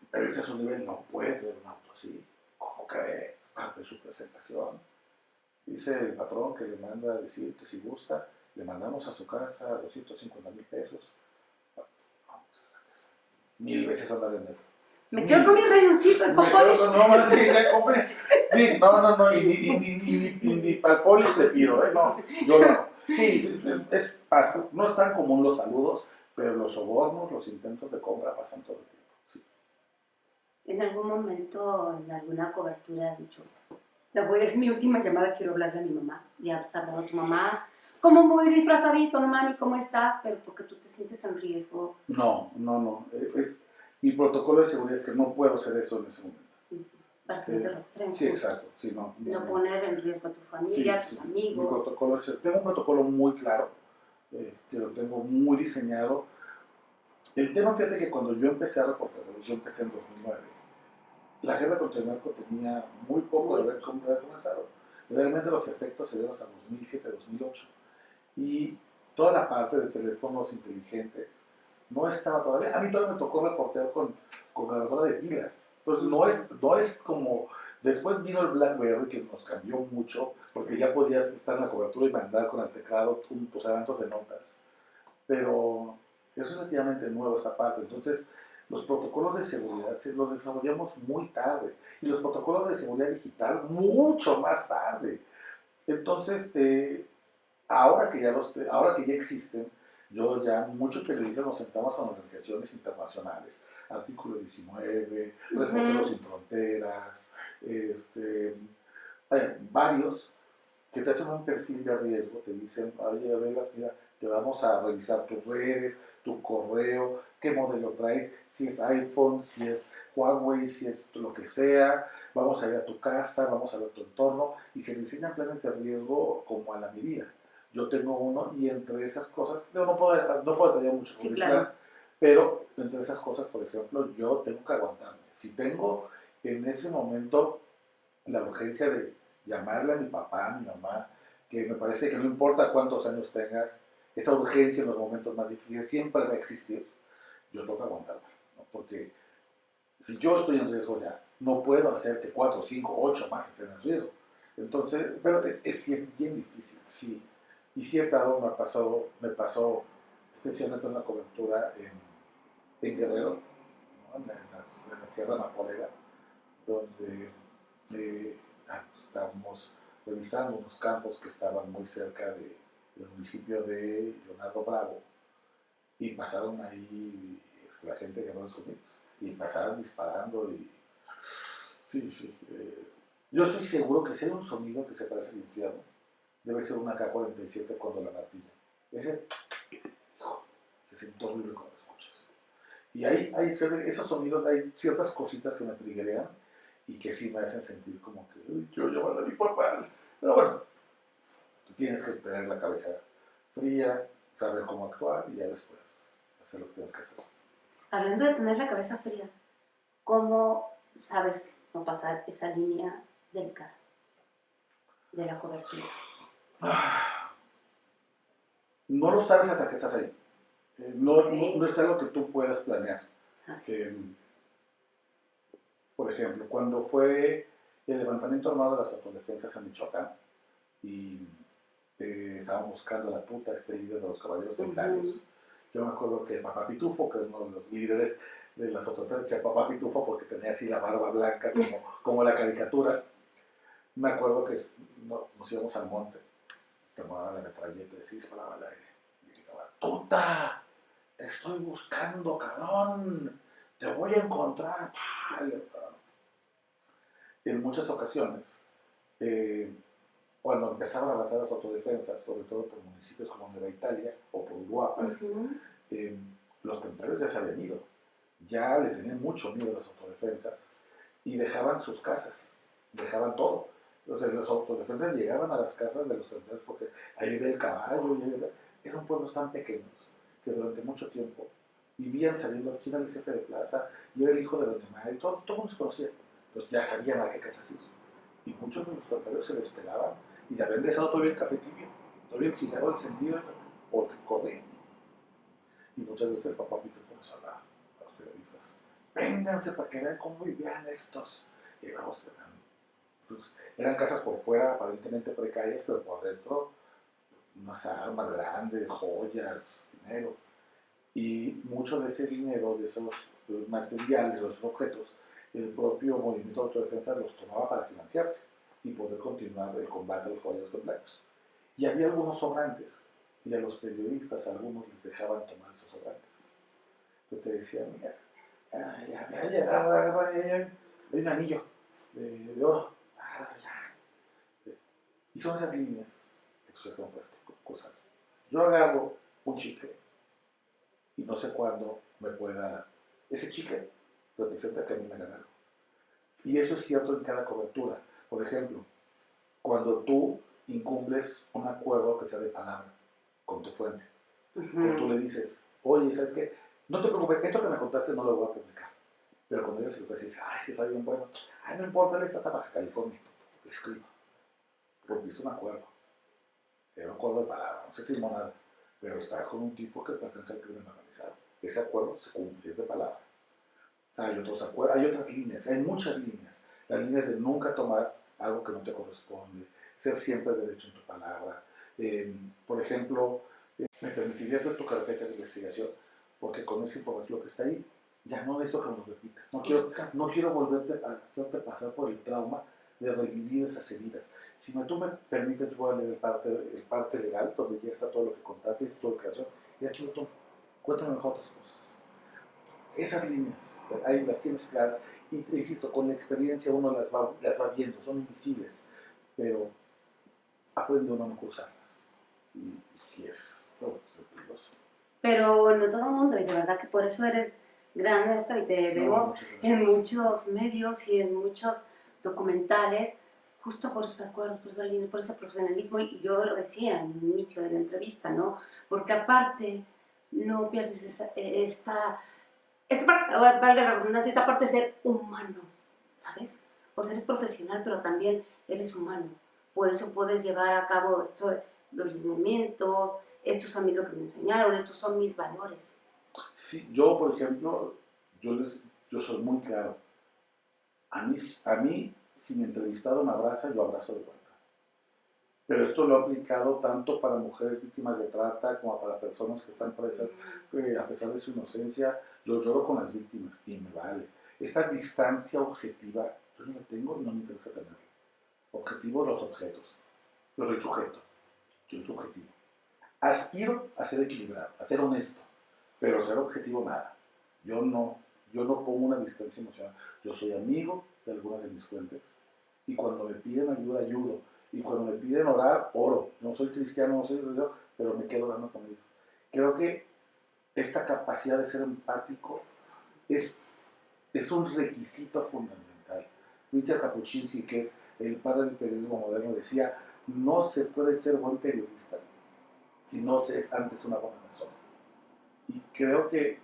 pero ese es su nivel, no puede tener un auto así. ¿Cómo cree? Parte de su presentación. Dice el patrón que le manda a decir que si gusta, le mandamos a su casa 250,000 pesos. Vamos a la casa. 1000 veces andar en metro. Me quedo con mi reinoncito en Polish. No, sí, ya compré. Sí, no, y ni para el Polish le pido, no, yo no. Sí, no es tan común los saludos, pero los sobornos, los intentos de compra pasan todo el tiempo. Sí. ¿En algún momento, en alguna cobertura, has dicho, es mi última llamada, quiero hablarle a mi mamá? Ya has hablado a tu mamá, como muy disfrazadito, no mami, ¿cómo estás? Pero porque tú te sientes en riesgo. No. Mi protocolo de seguridad es que no puedo hacer eso en ese momento. Para que no te rastreen. Sí, exacto. Sí, no poner en riesgo a tu familia, a tus amigos. Tengo un protocolo muy claro, que lo tengo muy diseñado. El tema, fíjate que cuando yo empecé a reportar, yo empecé en 2009, la guerra contra el narco tenía muy poco de haber comenzado. Realmente los efectos se dieron hasta 2007-2008. Y toda la parte de teléfonos inteligentes no estaba todavía. A mí todavía me tocó reportear con grabadora de pilas. Entonces no es como... Después vino el BlackBerry, que nos cambió mucho, porque ya podías estar en la cobertura y mandar con el teclado tus adelantos de notas. Pero eso es relativamente nuevo, esta parte. Entonces, los protocolos de seguridad los desarrollamos muy tarde. Y los protocolos de seguridad digital mucho más tarde. Entonces, ahora que ya existen, muchos periodistas nos sentamos con organizaciones internacionales, Artículo 19, Reporteros Sin Fronteras, varios que te hacen un perfil de riesgo, te dicen, oye, mira, te vamos a revisar tus redes, tu correo, qué modelo traes, si es iPhone, si es Huawei, si es lo que sea, vamos a ir a tu casa, vamos a ver tu entorno, y se diseñan planes de riesgo como a la medida. Yo tengo uno y entre esas cosas, no puedo detallar mucho, sí, claro. pero entre esas cosas, por ejemplo, yo tengo que aguantarme. Si tengo en ese momento la urgencia de llamarle a mi papá, a mi mamá, que me parece que no importa cuántos años tengas, esa urgencia en los momentos más difíciles siempre va a existir, yo tengo que aguantarme, ¿no? Porque si yo estoy en riesgo ya, no puedo hacer que 4, 5, 8 más estén en riesgo. Entonces, pero sí es bien difícil, sí. Y sí me pasó especialmente en la cobertura en Guerrero, ¿no? en la Sierra Napoleón, donde estábamos revisando unos campos que estaban muy cerca del municipio de Leonardo Bravo, y pasaron ahí la gente de Estados Unidos, y pasaron disparando, y sí. Yo estoy seguro que si hay un sonido que se parece al infierno, debe ser una K-47 cuando la martilla. Se siente horrible cuando lo escuchas. Y hay esos sonidos, hay ciertas cositas que me triggerean y que sí me hacen sentir como que quiero llamar a mis papás. Pero bueno, tú tienes que tener la cabeza fría, saber cómo actuar y ya después hacer lo que tienes que hacer. Hablando de tener la cabeza fría, ¿cómo sabes no pasar esa línea delicada de la cobertura? No lo sabes hasta que estás ahí. No es algo que tú puedas planear. Por ejemplo, cuando fue el levantamiento armado de las autodefensas en Michoacán, y estaban buscando a la puta líder de los caballeros templarios. Yo me acuerdo que Papá Pitufo, que era uno de los líderes de las autoridades, decía Papá Pitufo porque tenía así la barba blanca como la caricatura. Me acuerdo que nos íbamos al monte, tomaban la metralleta y se disparaba al aire. Y gritaba, ¡Tuta! ¡Te estoy buscando, cabrón! ¡Te voy a encontrar! En muchas ocasiones, cuando empezaron a avanzar las autodefensas, sobre todo por municipios como Nueva Italia o por Uruapan, los templarios ya se habían ido, ya le tenían mucho miedo a las autodefensas y dejaban sus casas, dejaban todo. Entonces los autodefensas llegaban a las casas de los templarios porque ahí vivía el caballo, eran pueblos tan pequeños que durante mucho tiempo vivían saliendo, quién era el jefe de plaza, y era el hijo de Doña Maya, y todo el mundo se conocía. Entonces ya sabían a qué casas ir. Y muchos de los templarios se les esperaban y habían dejado todavía el café tibio, todavía el cigarro encendido, porque corrían. Y muchas veces el Papá Pitufo nos hablaba a los periodistas, vénganse para que vean cómo vivían estos. Y vamos, eran casas por fuera aparentemente precarias, pero por dentro unas armas grandes, joyas, dinero. Y mucho de ese dinero, de esos materiales, de esos objetos, el propio movimiento de autodefensa los tomaba para financiarse y poder continuar el combate a los caballeros templarios. Y había algunos sobrantes, y a los periodistas algunos les dejaban tomar esos sobrantes. Entonces te decían, mira, hay un anillo de oro. Y son esas líneas que ustedes han puesto cosas. Yo agarro un chicle y no sé cuándo me pueda... Ese chicle representa que a mí me ganaron. Y eso es cierto en cada cobertura. Por ejemplo, cuando tú incumples un acuerdo que sea de palabra con tu fuente, o tú le dices, oye, ¿sabes qué? No te preocupes, esto que me contaste no lo voy a publicar. Pero cuando ellos se lo dices, ay, es que está bien bueno, ay, no importa, él está hasta Baja California, le escribo, porque hice un acuerdo. Era un acuerdo de palabra, no se firmó nada, pero estás con un tipo que pertenece al crimen organizado. Ese acuerdo se cumple, es de palabra. Hay otros acuerdos, hay otras líneas, hay muchas líneas. Las líneas de nunca tomar algo que no te corresponde, ser siempre derecho en tu palabra. Por ejemplo, ¿me permitirías ver tu carpeta de investigación? Porque con esa información que está ahí, ya no necesito que nos repitas. No quiero volverte a hacerte pasar por el trauma de revivir esas heridas. Si tú me permites, voy a leer el parte legal, donde ya está todo lo que contaste, y toda la creación, y aquí lo tomo. Cuéntame mejor otras cosas. Esas líneas, ahí las tienes claras, y te insisto, con la experiencia uno las va viendo, son invisibles, pero aprende uno a no cruzarlas. Y si es, peligroso. Pero no todo el mundo, y de verdad que por eso eres grande, Oscar, y te vemos en muchos medios y en muchos documentales, justo por esos acuerdos, por ese profesionalismo, y yo lo decía en el inicio de la entrevista, ¿no? Porque aparte no pierdes esta parte de ser humano, ¿sabes? O sea, eres profesional, pero también eres humano. Por eso puedes llevar a cabo esto, los lineamientos, estos son a mí lo que me enseñaron, estos son mis valores. Sí, yo, por ejemplo, yo soy muy claro. A mí, si mi entrevistado me abraza, yo abrazo de vuelta. Pero esto lo he aplicado tanto para mujeres víctimas de trata como para personas que están presas, a pesar de su inocencia. Yo lloro con las víctimas y me vale. Esta distancia objetiva, yo no la tengo y no me interesa tenerla. Objetivo, los objetos. Yo soy sujeto, yo soy subjetivo. Aspiro a ser equilibrado, a ser honesto, pero ser objetivo nada. Yo no pongo una distancia emocional. Yo soy amigo de algunas de mis fuentes y cuando me piden ayuda, ayudo. Y cuando me piden orar, oro. No soy cristiano, no soy religioso, pero me quedo orando con ellos. Creo que esta capacidad de ser empático es un requisito fundamental. Richard Kapuscinski, que es el padre del periodismo moderno, decía, no se puede ser buen periodista si no se es antes una buena persona. Y creo que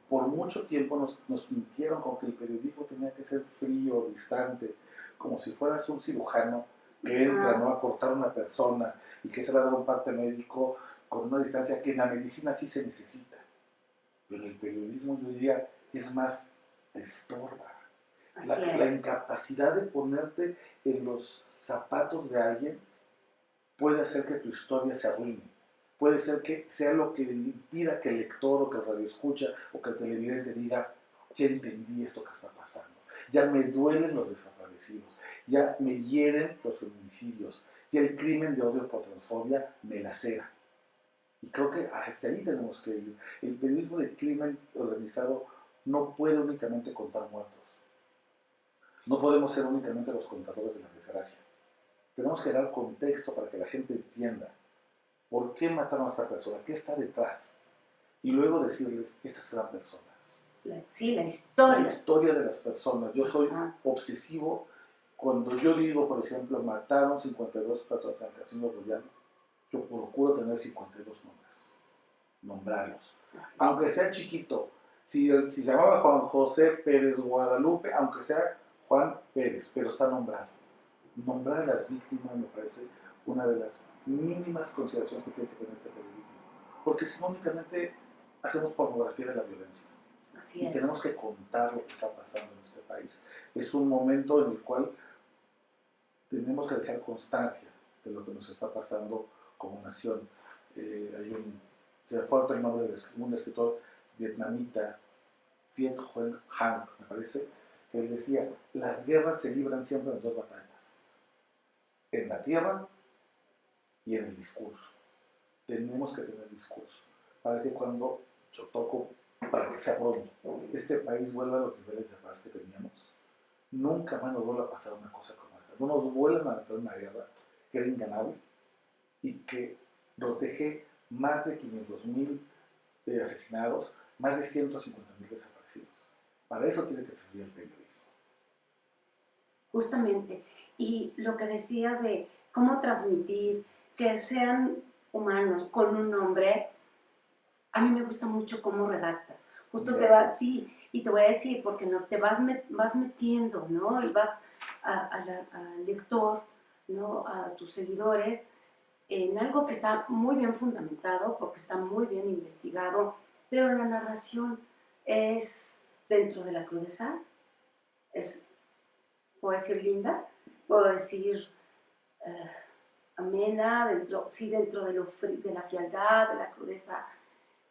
por mucho tiempo nos mintieron con que el periodismo tenía que ser frío, distante, como si fueras un cirujano que entra, ¿no?, a cortar a una persona y que se le da un parte médico con una distancia que en la medicina sí se necesita. Pero en el periodismo yo diría, es más, te estorba. La incapacidad de ponerte en los zapatos de alguien puede hacer que tu historia se arruine. Puede ser que sea lo que impida que el lector o que el radioescucha o que el televidente diga, ya entendí esto que está pasando, ya me duelen los desaparecidos, ya me hieren los feminicidios, ya el crimen de odio por transfobia me lacera. Y creo que hacia ahí tenemos que ir. El periodismo de crimen organizado no puede únicamente contar muertos. No podemos ser únicamente los contadores de la desgracia. Tenemos que dar contexto para que la gente entienda por qué mataron a esta persona, qué está detrás. Y luego decirles, estas eran personas. Sí, la historia. La historia de las personas. Yo soy obsesivo. Cuando yo digo, por ejemplo, mataron 52 personas en el Casino Royal, yo procuro tener 52 nombres, nombrarlos. Así. Aunque sea chiquito, si se llamaba Juan José Pérez Guadalupe, aunque sea Juan Pérez, pero está nombrado. Nombrar a las víctimas me parece una de las mínimas consideraciones que tiene que tener este periodismo. Porque si no, únicamente hacemos pornografía de la violencia. Así y tenemos que contar lo que está pasando en este país. Es un momento en el cual tenemos que dejar constancia de lo que nos está pasando como nación. Se me falta el nombre de un escritor vietnamita, Viet Huynh Hang, me parece, que él decía, las guerras se libran siempre en dos batallas, en la tierra y en el discurso. Tenemos que tener discurso, para que cuando yo toco, para que sea pronto, este país vuelva a los niveles de paz que teníamos. Nunca más nos vuelva a pasar una cosa como esta. No nos vuelvan a meter una guerra que era inganable y que nos deje más de 500,000 asesinados, más de 150,000 desaparecidos. Para eso tiene que servir el periodismo. Justamente. Y lo que decías de cómo transmitir, que sean humanos con un nombre, a mí me gusta mucho cómo redactas. Justo Gracias. te vas, sí, y te voy a decir, porque no, te vas metiendo, ¿no? Y vas al lector, ¿no? A tus seguidores, en algo que está muy bien fundamentado, porque está muy bien investigado, pero la narración es dentro de la crudeza, puedo decir linda, puedo decir amena, dentro de la frialdad, de la crudeza,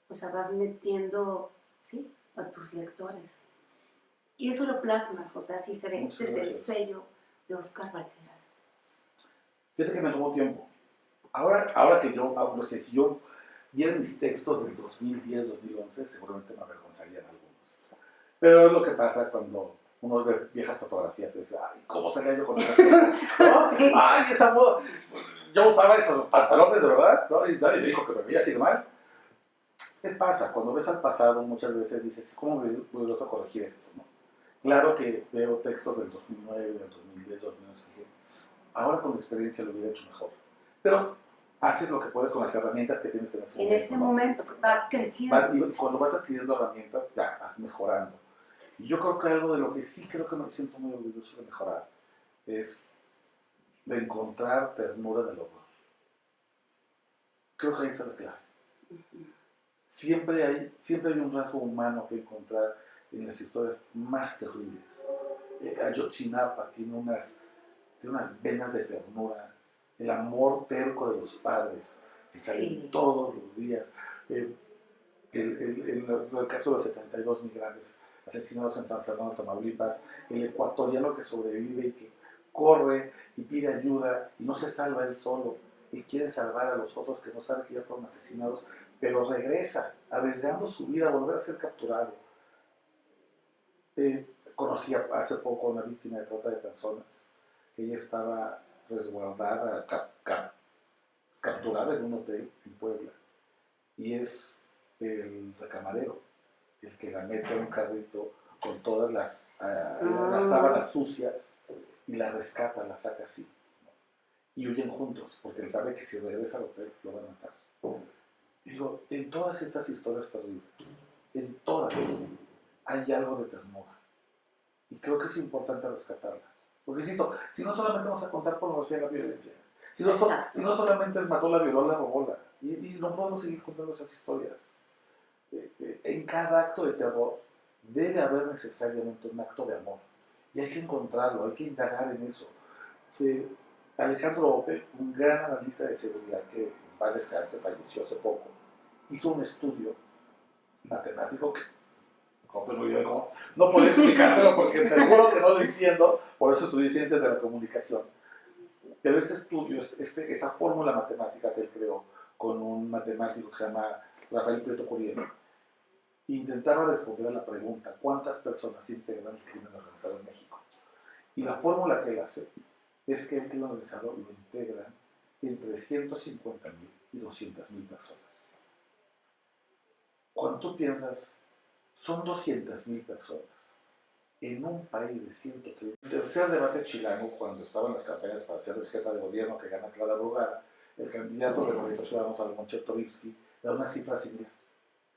o sea, vas metiendo, ¿sí?, a tus lectores. Y eso lo plasmas, o sea, así se ve. Este es el sello de Óscar Valteras. Fíjate que me tomó tiempo. Ahora que yo hablo, no sé, si yo viera mis textos del 2010, 2011, seguramente me avergonzarían algunos. Pero es lo que pasa cuando uno ve viejas fotografías y dice, ay, ¿cómo salía yo con esa ¿no? Sí. Ay, esa moda. Yo usaba esos pantalones de verdad, ¿no? Y nadie me dijo que me veía así de mal. ¿Qué pasa? Cuando ves al pasado muchas veces dices, ¿cómo me voy a corregir esto? ¿No? Claro que veo textos del 2009, del 2010, 2011, ahora con la experiencia lo hubiera hecho mejor. Pero haces lo que puedes con las herramientas que tienes en ese momento. En ese momento, vas creciendo. Y cuando vas adquiriendo herramientas, ya vas mejorando. Y yo creo que algo de lo que sí creo que me siento muy orgulloso de mejorar es de encontrar ternura del horror. Creo que ahí está la clave. Siempre hay un rasgo humano que encontrar en las historias más terribles. Ayotzinapa tiene unas venas de ternura, el amor terco de los padres que salen todos los días. El caso de los 72 migrantes asesinados en San Fernando, Tamaulipas, el ecuatoriano que sobrevive y que corre y pide ayuda y no se salva él solo, y quiere salvar a los otros que no saben que ya fueron asesinados, pero regresa arriesgando su vida a volver a ser capturado. Conocí hace poco a una víctima de trata de personas, que ella estaba resguardada, capturada en un hotel en Puebla, y es el recamarero el que la mete en un carrito con todas las sábanas sucias y la rescata, la saca así, ¿no? Y huyen juntos porque él sabe que si regresa al hotel lo van a matar. Digo, en todas estas historias terribles, en todas hay algo de ternura, y creo que es importante rescatarla, porque insisto, si no solamente vamos a contar pornografía de la violencia, si no solamente es mató la, violó la, robó y no podemos seguir contando esas historias. En cada acto de terror debe haber necesariamente un acto de amor, y hay que encontrarlo, hay que indagar en eso. Alejandro Opel, un gran analista de seguridad que en paz descanse, falleció hace poco, hizo un estudio matemático que no puedo explicártelo porque te juro que no lo entiendo, por eso estudié ciencias de la comunicación. Pero este estudio, esta fórmula matemática que él creó con un matemático que se llama Rafael Prieto Curiel, intentaba responder a la pregunta: ¿cuántas personas integran el crimen organizado en México? Y la fórmula que él hace es que el crimen organizado lo integran entre 150,000 y 200,000 personas. Cuando tú piensas, son 200,000 personas en un país de 130. El tercer debate chilango, cuando estaban las campañas para ser el jefe de gobierno que gana Clara Brugada, el candidato de Movimiento Ciudadano, Salomón Chertorivsky, da una cifra similar.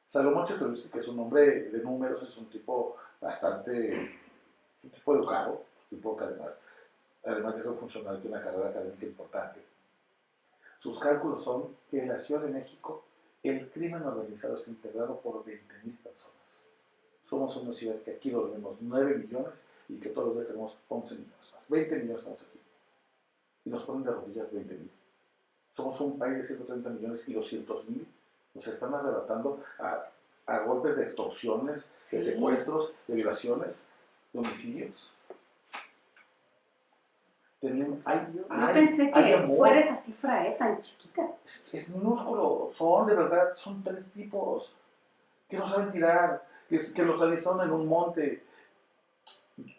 Salomón Chertorivsky, que es un hombre de números, es un tipo bastante, un tipo educado, un tipo que además de ser un funcionario, tiene una carrera académica importante. Sus cálculos son que en la Ciudad de México el crimen organizado está integrado por 20,000 personas. Somos una ciudad que aquí dormimos 9 millones y que todos los días tenemos 11 millones más. 20 millones estamos aquí. Y nos ponen de rodillas 20,000. Somos un país de 130 millones y 200,000 nos están arrebatando a golpes de extorsiones, Sí. de secuestros, de violaciones, de homicidios. No pensé que fuera esa cifra tan chiquita. Es minúsculo. Son, de verdad, son 3 tipos que no saben tirar, que los alistaron en un monte.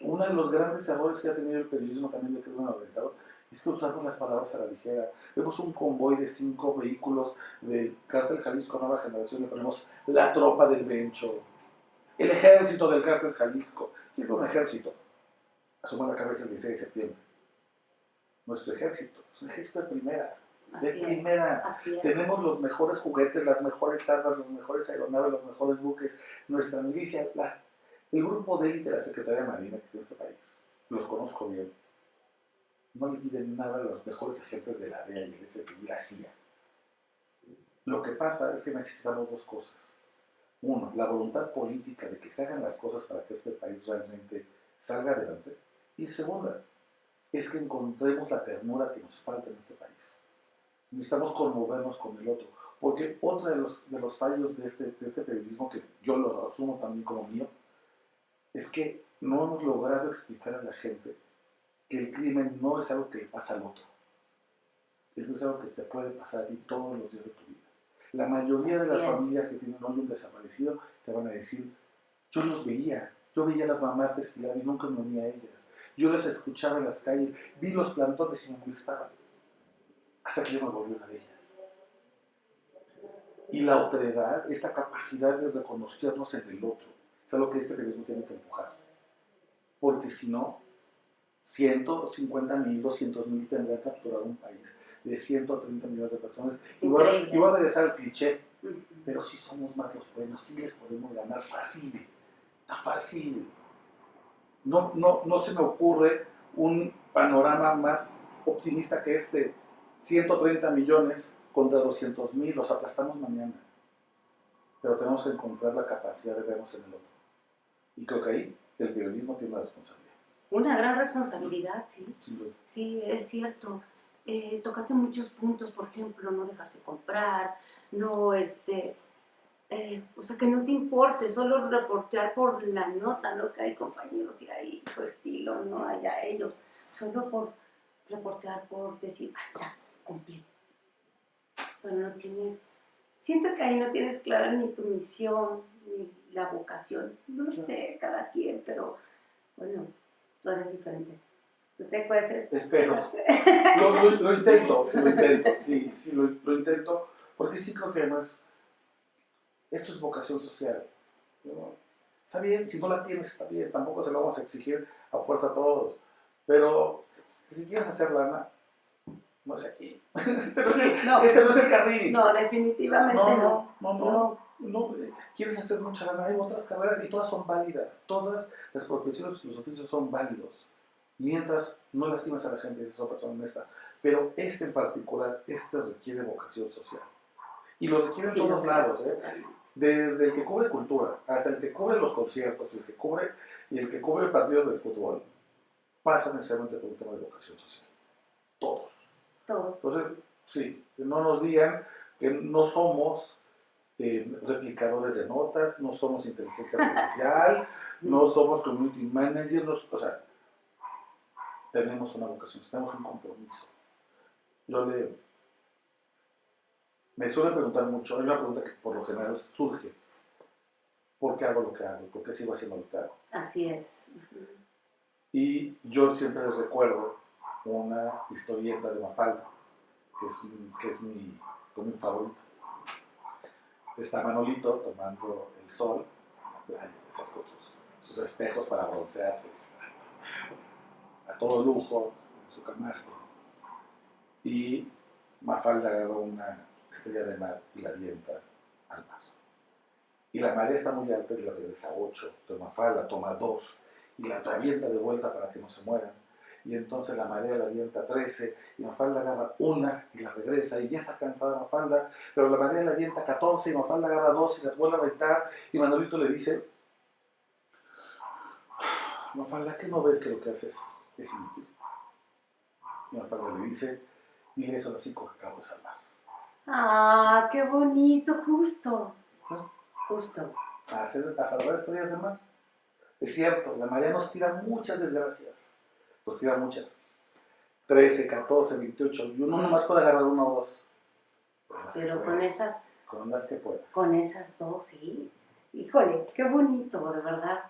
Uno de los grandes errores que ha tenido el periodismo también de crimen organizado es que usamos las palabras a la ligera. Vemos un convoy de 5 vehículos del Cártel Jalisco Nueva Generación, le ponemos la tropa del Bencho, el ejército del Cártel Jalisco. ¿Qué es un ejército? Asoma la cabeza el 16 de septiembre. Nuestro ejército es un ejército de primera. Así es. Tenemos los mejores juguetes, las mejores armas, los mejores aeronaves, los mejores buques. Nuestra milicia, el grupo de élite de la Secretaría de Marina que tiene este país, los conozco bien. No le piden nada a los mejores agentes de la DEA y el FBI y la CIA. Lo que pasa es que necesitamos 2 cosas. Uno, la voluntad política de que se hagan las cosas para que este país realmente salga adelante. Y segunda, es que encontremos la ternura que nos falta en este país. Necesitamos conmovernos con el otro, porque otro de los fallos de este periodismo, que yo lo asumo también como mío, es que no hemos logrado explicar a la gente que el crimen no es algo que le pasa al otro, es algo que te puede pasar a ti todos los días de tu vida. La mayoría de las familias que tienen hoy un desaparecido te van a decir: yo veía a las mamás desfilar y nunca me uní a ellas. Yo las escuchaba en las calles, vi los plantones y me molestaban. Hasta que yo me volví una de ellas. Y la otredad, esta capacidad de reconocernos en el otro, es algo que este periodismo tiene que empujar. Porque si no, 150,000, 200,000 tendrán capturado un país de 130 millones de personas. Y voy a regresar al cliché, pero si somos más los buenos, sí les podemos ganar fácil. Está fácil. No se me ocurre un panorama más optimista que este. 130 millones contra 200,000, los aplastamos mañana. Pero tenemos que encontrar la capacidad de vernos en el otro. Y creo que ahí el periodismo tiene una responsabilidad. Una gran responsabilidad, sí. Sí, es cierto. Tocaste muchos puntos, por ejemplo, no dejarse comprar, no, o sea, que no te importe, solo reportear por la nota, ¿no? Que hay compañeros y hay su estilo, ¿no? Allá ellos, solo por reportear, por decir, ya, cumplí. Pero no tienes, siento que ahí no tienes clara ni tu misión, ni la vocación, no sé, cada quien, pero bueno, tú eres diferente. Tú te cueces. Espero. Lo intento, sí, lo intento, porque sí creo que además esto es vocación social, ¿no? Está bien, si no la tienes, está bien, tampoco se lo vamos a exigir a fuerza a todos, pero si quieres hacer lana, no es aquí. Este no es el carril. No, definitivamente no. Quieres hacer mucha lana, hay otras carreras y todas son válidas. Todas las profesiones y los oficios son válidos. Mientras no lastimas a la gente, es una persona honesta. Pero en particular, requiere vocación social. Y lo requiere en todos lados, ¿eh? Desde el que cubre cultura, hasta el que cubre los conciertos, el que cubre el partido de fútbol, pasa necesariamente por un tema de vocación social. todos. Todos. Entonces, sí, que no nos digan que no somos replicadores de notas, no somos inteligencia artificial, no somos community managers, o sea, tenemos una vocación, tenemos un compromiso. Me suelen preguntar mucho, hay una pregunta que por lo general surge: ¿por qué hago lo que hago? ¿Por qué sigo haciendo lo que hago? Así es. Y yo siempre les recuerdo una historieta de Mafalda, que es mi cómic favorito. Está Manolito tomando el sol, esas con sus espejos para broncearse, a todo lujo, en su camastro. Y Mafalda agarra una estrella de mar y la avienta al mar. Y la marea está muy alta y la regresa a 8. Entonces Mafalda toma 2 y la avienta de vuelta para que no se mueran. Y entonces la marea la avienta a 13 y Mafalda agarra una y la regresa y ya está cansada Mafalda, pero la marea la avienta a 14 y Mafalda agarra 2 y las vuelve a aventar y Manolito le dice: Mafalda, ¿qué no ves que lo que haces es inútil? Y Mafalda le dice: dile eso a las 5 que acabo de salvar. Ah, qué bonito, justo. ¿No? Justo. A salvar estrellas de mar. Es cierto, la marea nos tira muchas desgracias. Nos tira muchas. 13, 14, 28, y uno nomás puede agarrar una o dos. Pero con esas... Con las que puedas. Con esas dos, sí. Híjole, qué bonito, de verdad.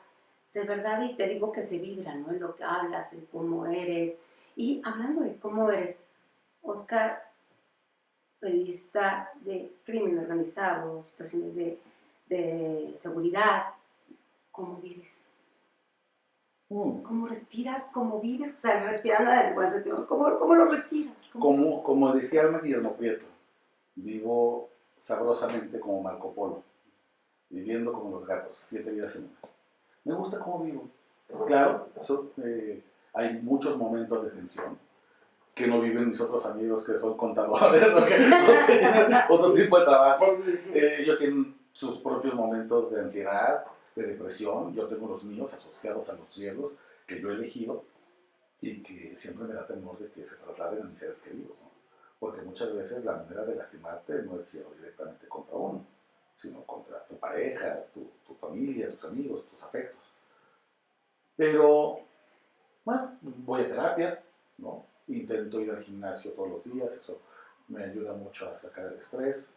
De verdad, y te digo que se vibra, ¿no? En lo que hablas, en cómo eres. Y hablando de cómo eres, Oscar, periodista de crimen organizado, situaciones de seguridad, ¿cómo vives? ¿Cómo respiras? ¿Cómo vives? O sea, respirando en el buen sentido. ¿Cómo lo respiras? Como decía Alma Guillermo Prieto, vivo sabrosamente como Marco Polo, viviendo como los gatos, 7 vidas en una. Me gusta cómo vivo. Claro, hay muchos momentos de tensión que no viven mis otros amigos que son contadores o que tienen otro tipo de trabajo. Ellos tienen sus propios momentos de ansiedad, de depresión. Yo tengo los míos asociados a los riesgos que yo he elegido y que siempre me da temor de que se trasladen a mis seres queridos, ¿no? Porque muchas veces la manera de lastimarte no es siendo directamente contra uno, sino contra tu pareja, tu familia, tus amigos, tus afectos. Pero, bueno, voy a terapia, ¿no? Intento ir al gimnasio todos los días, eso me ayuda mucho a sacar el estrés.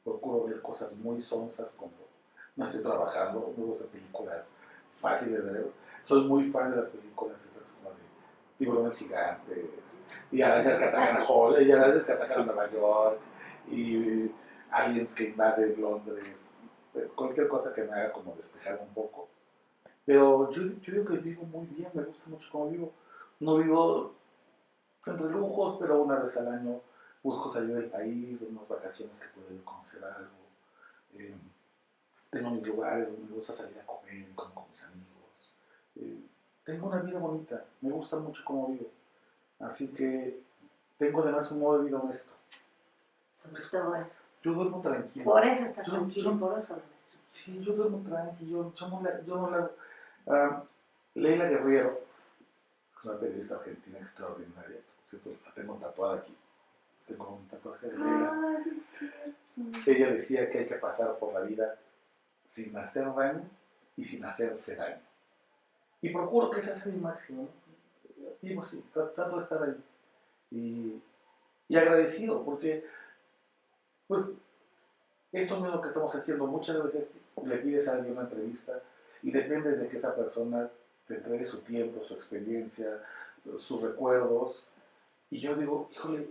Procuro ver cosas muy sonsas cuando no estoy trabajando, me gustan películas fáciles de ver. Soy muy fan de las películas esas como de tiburones gigantes, y arañas que atacan a Hollywood, y arañas que atacan a Nueva York, y aliens que invaden Londres, pues cualquier cosa que me haga como despejar un poco. Pero yo digo que vivo muy bien, me gusta mucho cómo vivo. No vivo entre lujos, pero una vez al año busco salir del país, de unas vacaciones que pueda ir a conocer algo. Tengo mis lugares donde me gusta salir a comer con mis amigos. Tengo una vida bonita, me gusta mucho cómo vivo. Así que tengo además un modo de vida honesto. Sobre todo eso. Yo duermo tranquilo. Por eso estás tranquilo, por eso honesto. Sí, yo duermo tranquilo. Leila Guerriero, es una periodista argentina extraordinaria, la tengo tatuada aquí. Tengo un tatuaje de Leila. Ah, sí, sí. Ella decía que hay que pasar por la vida sin hacer daño y sin hacerse daño. Y procuro que ese sea mi máximo, ¿no? Vivo así, trato de estar ahí. Y agradecido, porque pues esto no es lo que estamos haciendo. Muchas veces le pides a alguien una entrevista y dependes de que esa persona te entregue su tiempo, su experiencia, sus recuerdos. Y yo digo, híjole,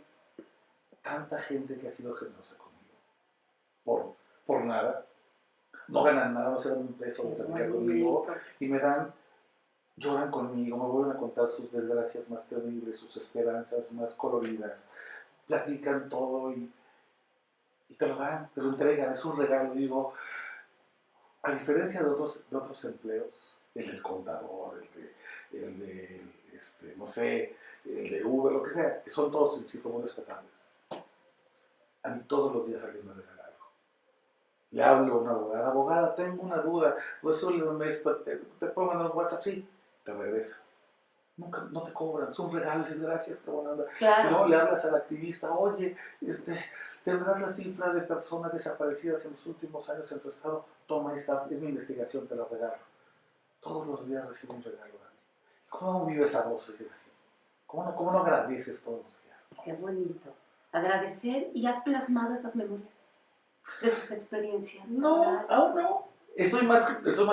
tanta gente que ha sido generosa conmigo, por nada, no ganan nada, no se dan un peso de platicar conmigo, y lloran conmigo, me vuelven a contar sus desgracias más terribles, sus esperanzas más coloridas, platican todo y te lo dan, te lo entregan, es un regalo. Y digo, a diferencia de otros empleos, el del contador, el de no sé, el de Uber, lo que sea, que son todos muy respetables. A mí todos los días alguien me regala algo. Le hablo a una abogada, tengo una duda, resuelve esto, te puedo mandar un WhatsApp, sí, te regresa. nunca, no te cobran, son regalos, dices gracias, qué buena onda. Y Claro. luego le hablas al activista, oye, tendrás la cifra de personas desaparecidas en los últimos años en tu estado, toma, ahí está, es mi investigación, te la regalo. Todos los días recibo un regalo. ¿Cómo vives a vos? Es así. ¿Cómo no agradeces todos los días? Qué bonito. Agradecer y has plasmado estas memorias de tus experiencias. No, ¿verdad? aún no. Estoy más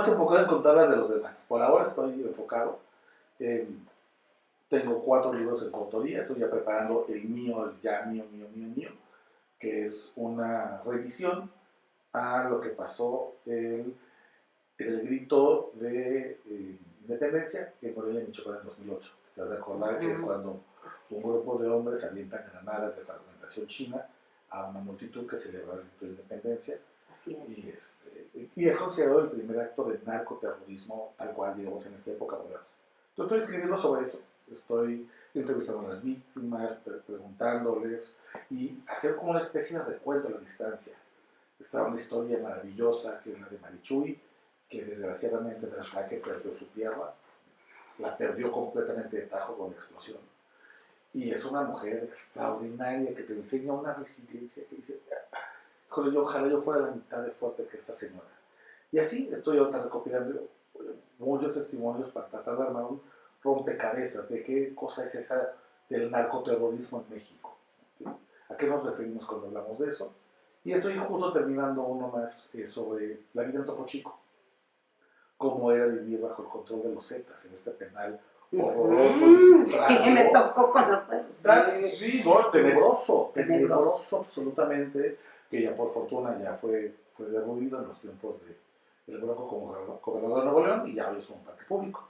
enfocado en contarlas de los demás. Por ahora estoy enfocado. Tengo 4 libros en coautoría. Estoy ya preparando el mío, mío, que es una revisión a lo que pasó el grito de independencia en Morelia, Michoacán, en 2008. Te has de acordar que es cuando un grupo de hombres avientan granadas de fragmentación china a una multitud que celebraba el grito de independencia. Así es. Y es considerado el primer acto de narcoterrorismo tal cual, digamos, en esta época moderna. Yo estoy escribiendo sobre eso. Estoy entrevistando a las víctimas, preguntándoles y hacer como una especie de recuento a la distancia. Está una historia maravillosa que es la de Marichuy, que desgraciadamente en el ataque perdió su tierra, la perdió completamente de tajo con la explosión. Y es una mujer extraordinaria que te enseña una resiliencia que dice, híjole, ojalá yo fuera la mitad de fuerte que esta señora. Y así estoy ahorita recopilando muchos testimonios para tratar de armar un rompecabezas de qué cosa es esa del narcoterrorismo en México. ¿Sí? ¿A qué nos referimos cuando hablamos de eso? Y estoy justo terminando uno más sobre la vida en Topo Chico. Cómo era vivir bajo el control de los Zetas en este penal horroroso. Sí, me tocó conocer. Sí, no, tenebroso absolutamente, que ya por fortuna ya fue derruido en los tiempos del Bronco como gobernador de Nuevo León y ya hoy es un parque público.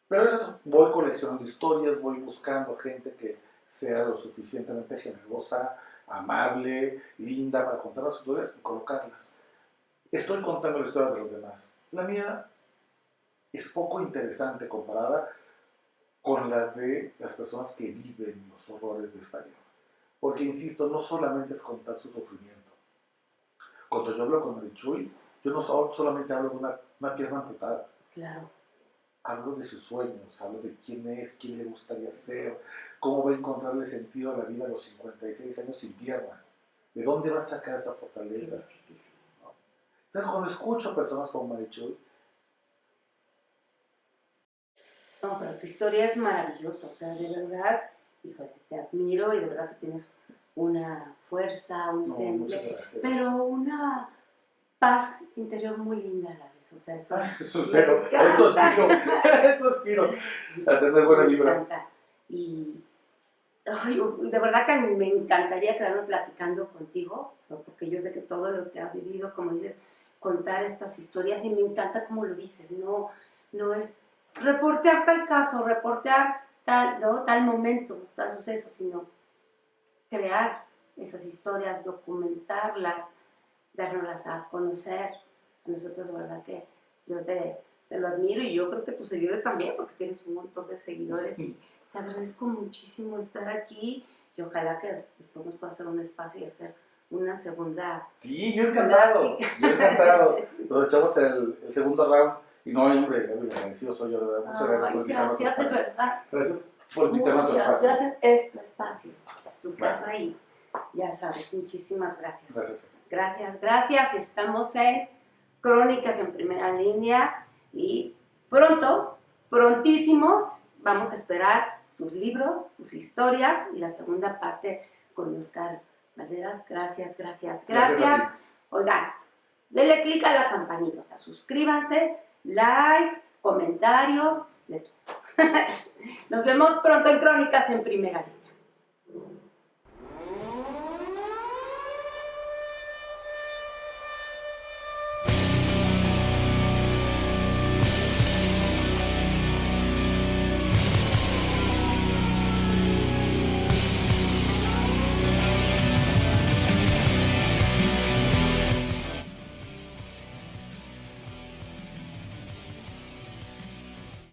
Pero eso, voy coleccionando historias, voy buscando gente que sea lo suficientemente generosa, amable, linda para contar las historias y colocarlas. Estoy contando la historia de los demás. La mía es poco interesante comparada con la de las personas que viven los horrores de esta vida. Porque, insisto, no solamente es contar su sufrimiento. Cuando yo hablo con Marichuy, yo no solamente hablo de una pierna amputada. Claro. Hablo de sus sueños, hablo de quién es, quién le gustaría ser, cómo va a encontrarle sentido a la vida a los 56 años sin pierna. ¿De dónde va a sacar esa fortaleza? Qué difícil, sí. ¿No? Entonces, cuando escucho a personas como Marichuy, no, pero tu historia es maravillosa, o sea, de verdad, híjole, te admiro y de verdad que tienes una fuerza, un temple, pero una paz interior muy linda a la vez. O sea, eso espero, eso aspiro, a tener buena vibra. Me encanta. Y ay, de verdad que me encantaría quedarme platicando contigo, ¿no? Porque yo sé que todo lo que has vivido, como dices, contar estas historias, y me encanta como lo dices, no es reportear tal caso, reportear tal momento, tal suceso, sino crear esas historias, documentarlas, darnoslas a conocer. A nosotros, de verdad que yo te lo admiro y yo creo que tus seguidores también, porque tienes un montón de seguidores y te agradezco muchísimo estar aquí y ojalá que después nos pueda hacer un espacio y hacer una segunda. Sí, yo encantado. Nos echamos el segundo round y no, hombre, agradecido soy yo, de verdad. Muchas gracias por invitarme. Gracias, de verdad. Gracias por invitarme a tu espacio. Gracias, es tu espacio, es tu casa y ya sabes, muchísimas gracias. Gracias. Estamos en Crónicas en Primera Línea y prontísimos, vamos a esperar tus libros, tus historias y la segunda parte con Oscar Valderas. Gracias. Oigan, denle clic a la campanita, o sea, suscríbanse, like, comentarios, de todo. Nos vemos pronto en Crónicas en Primera Línea.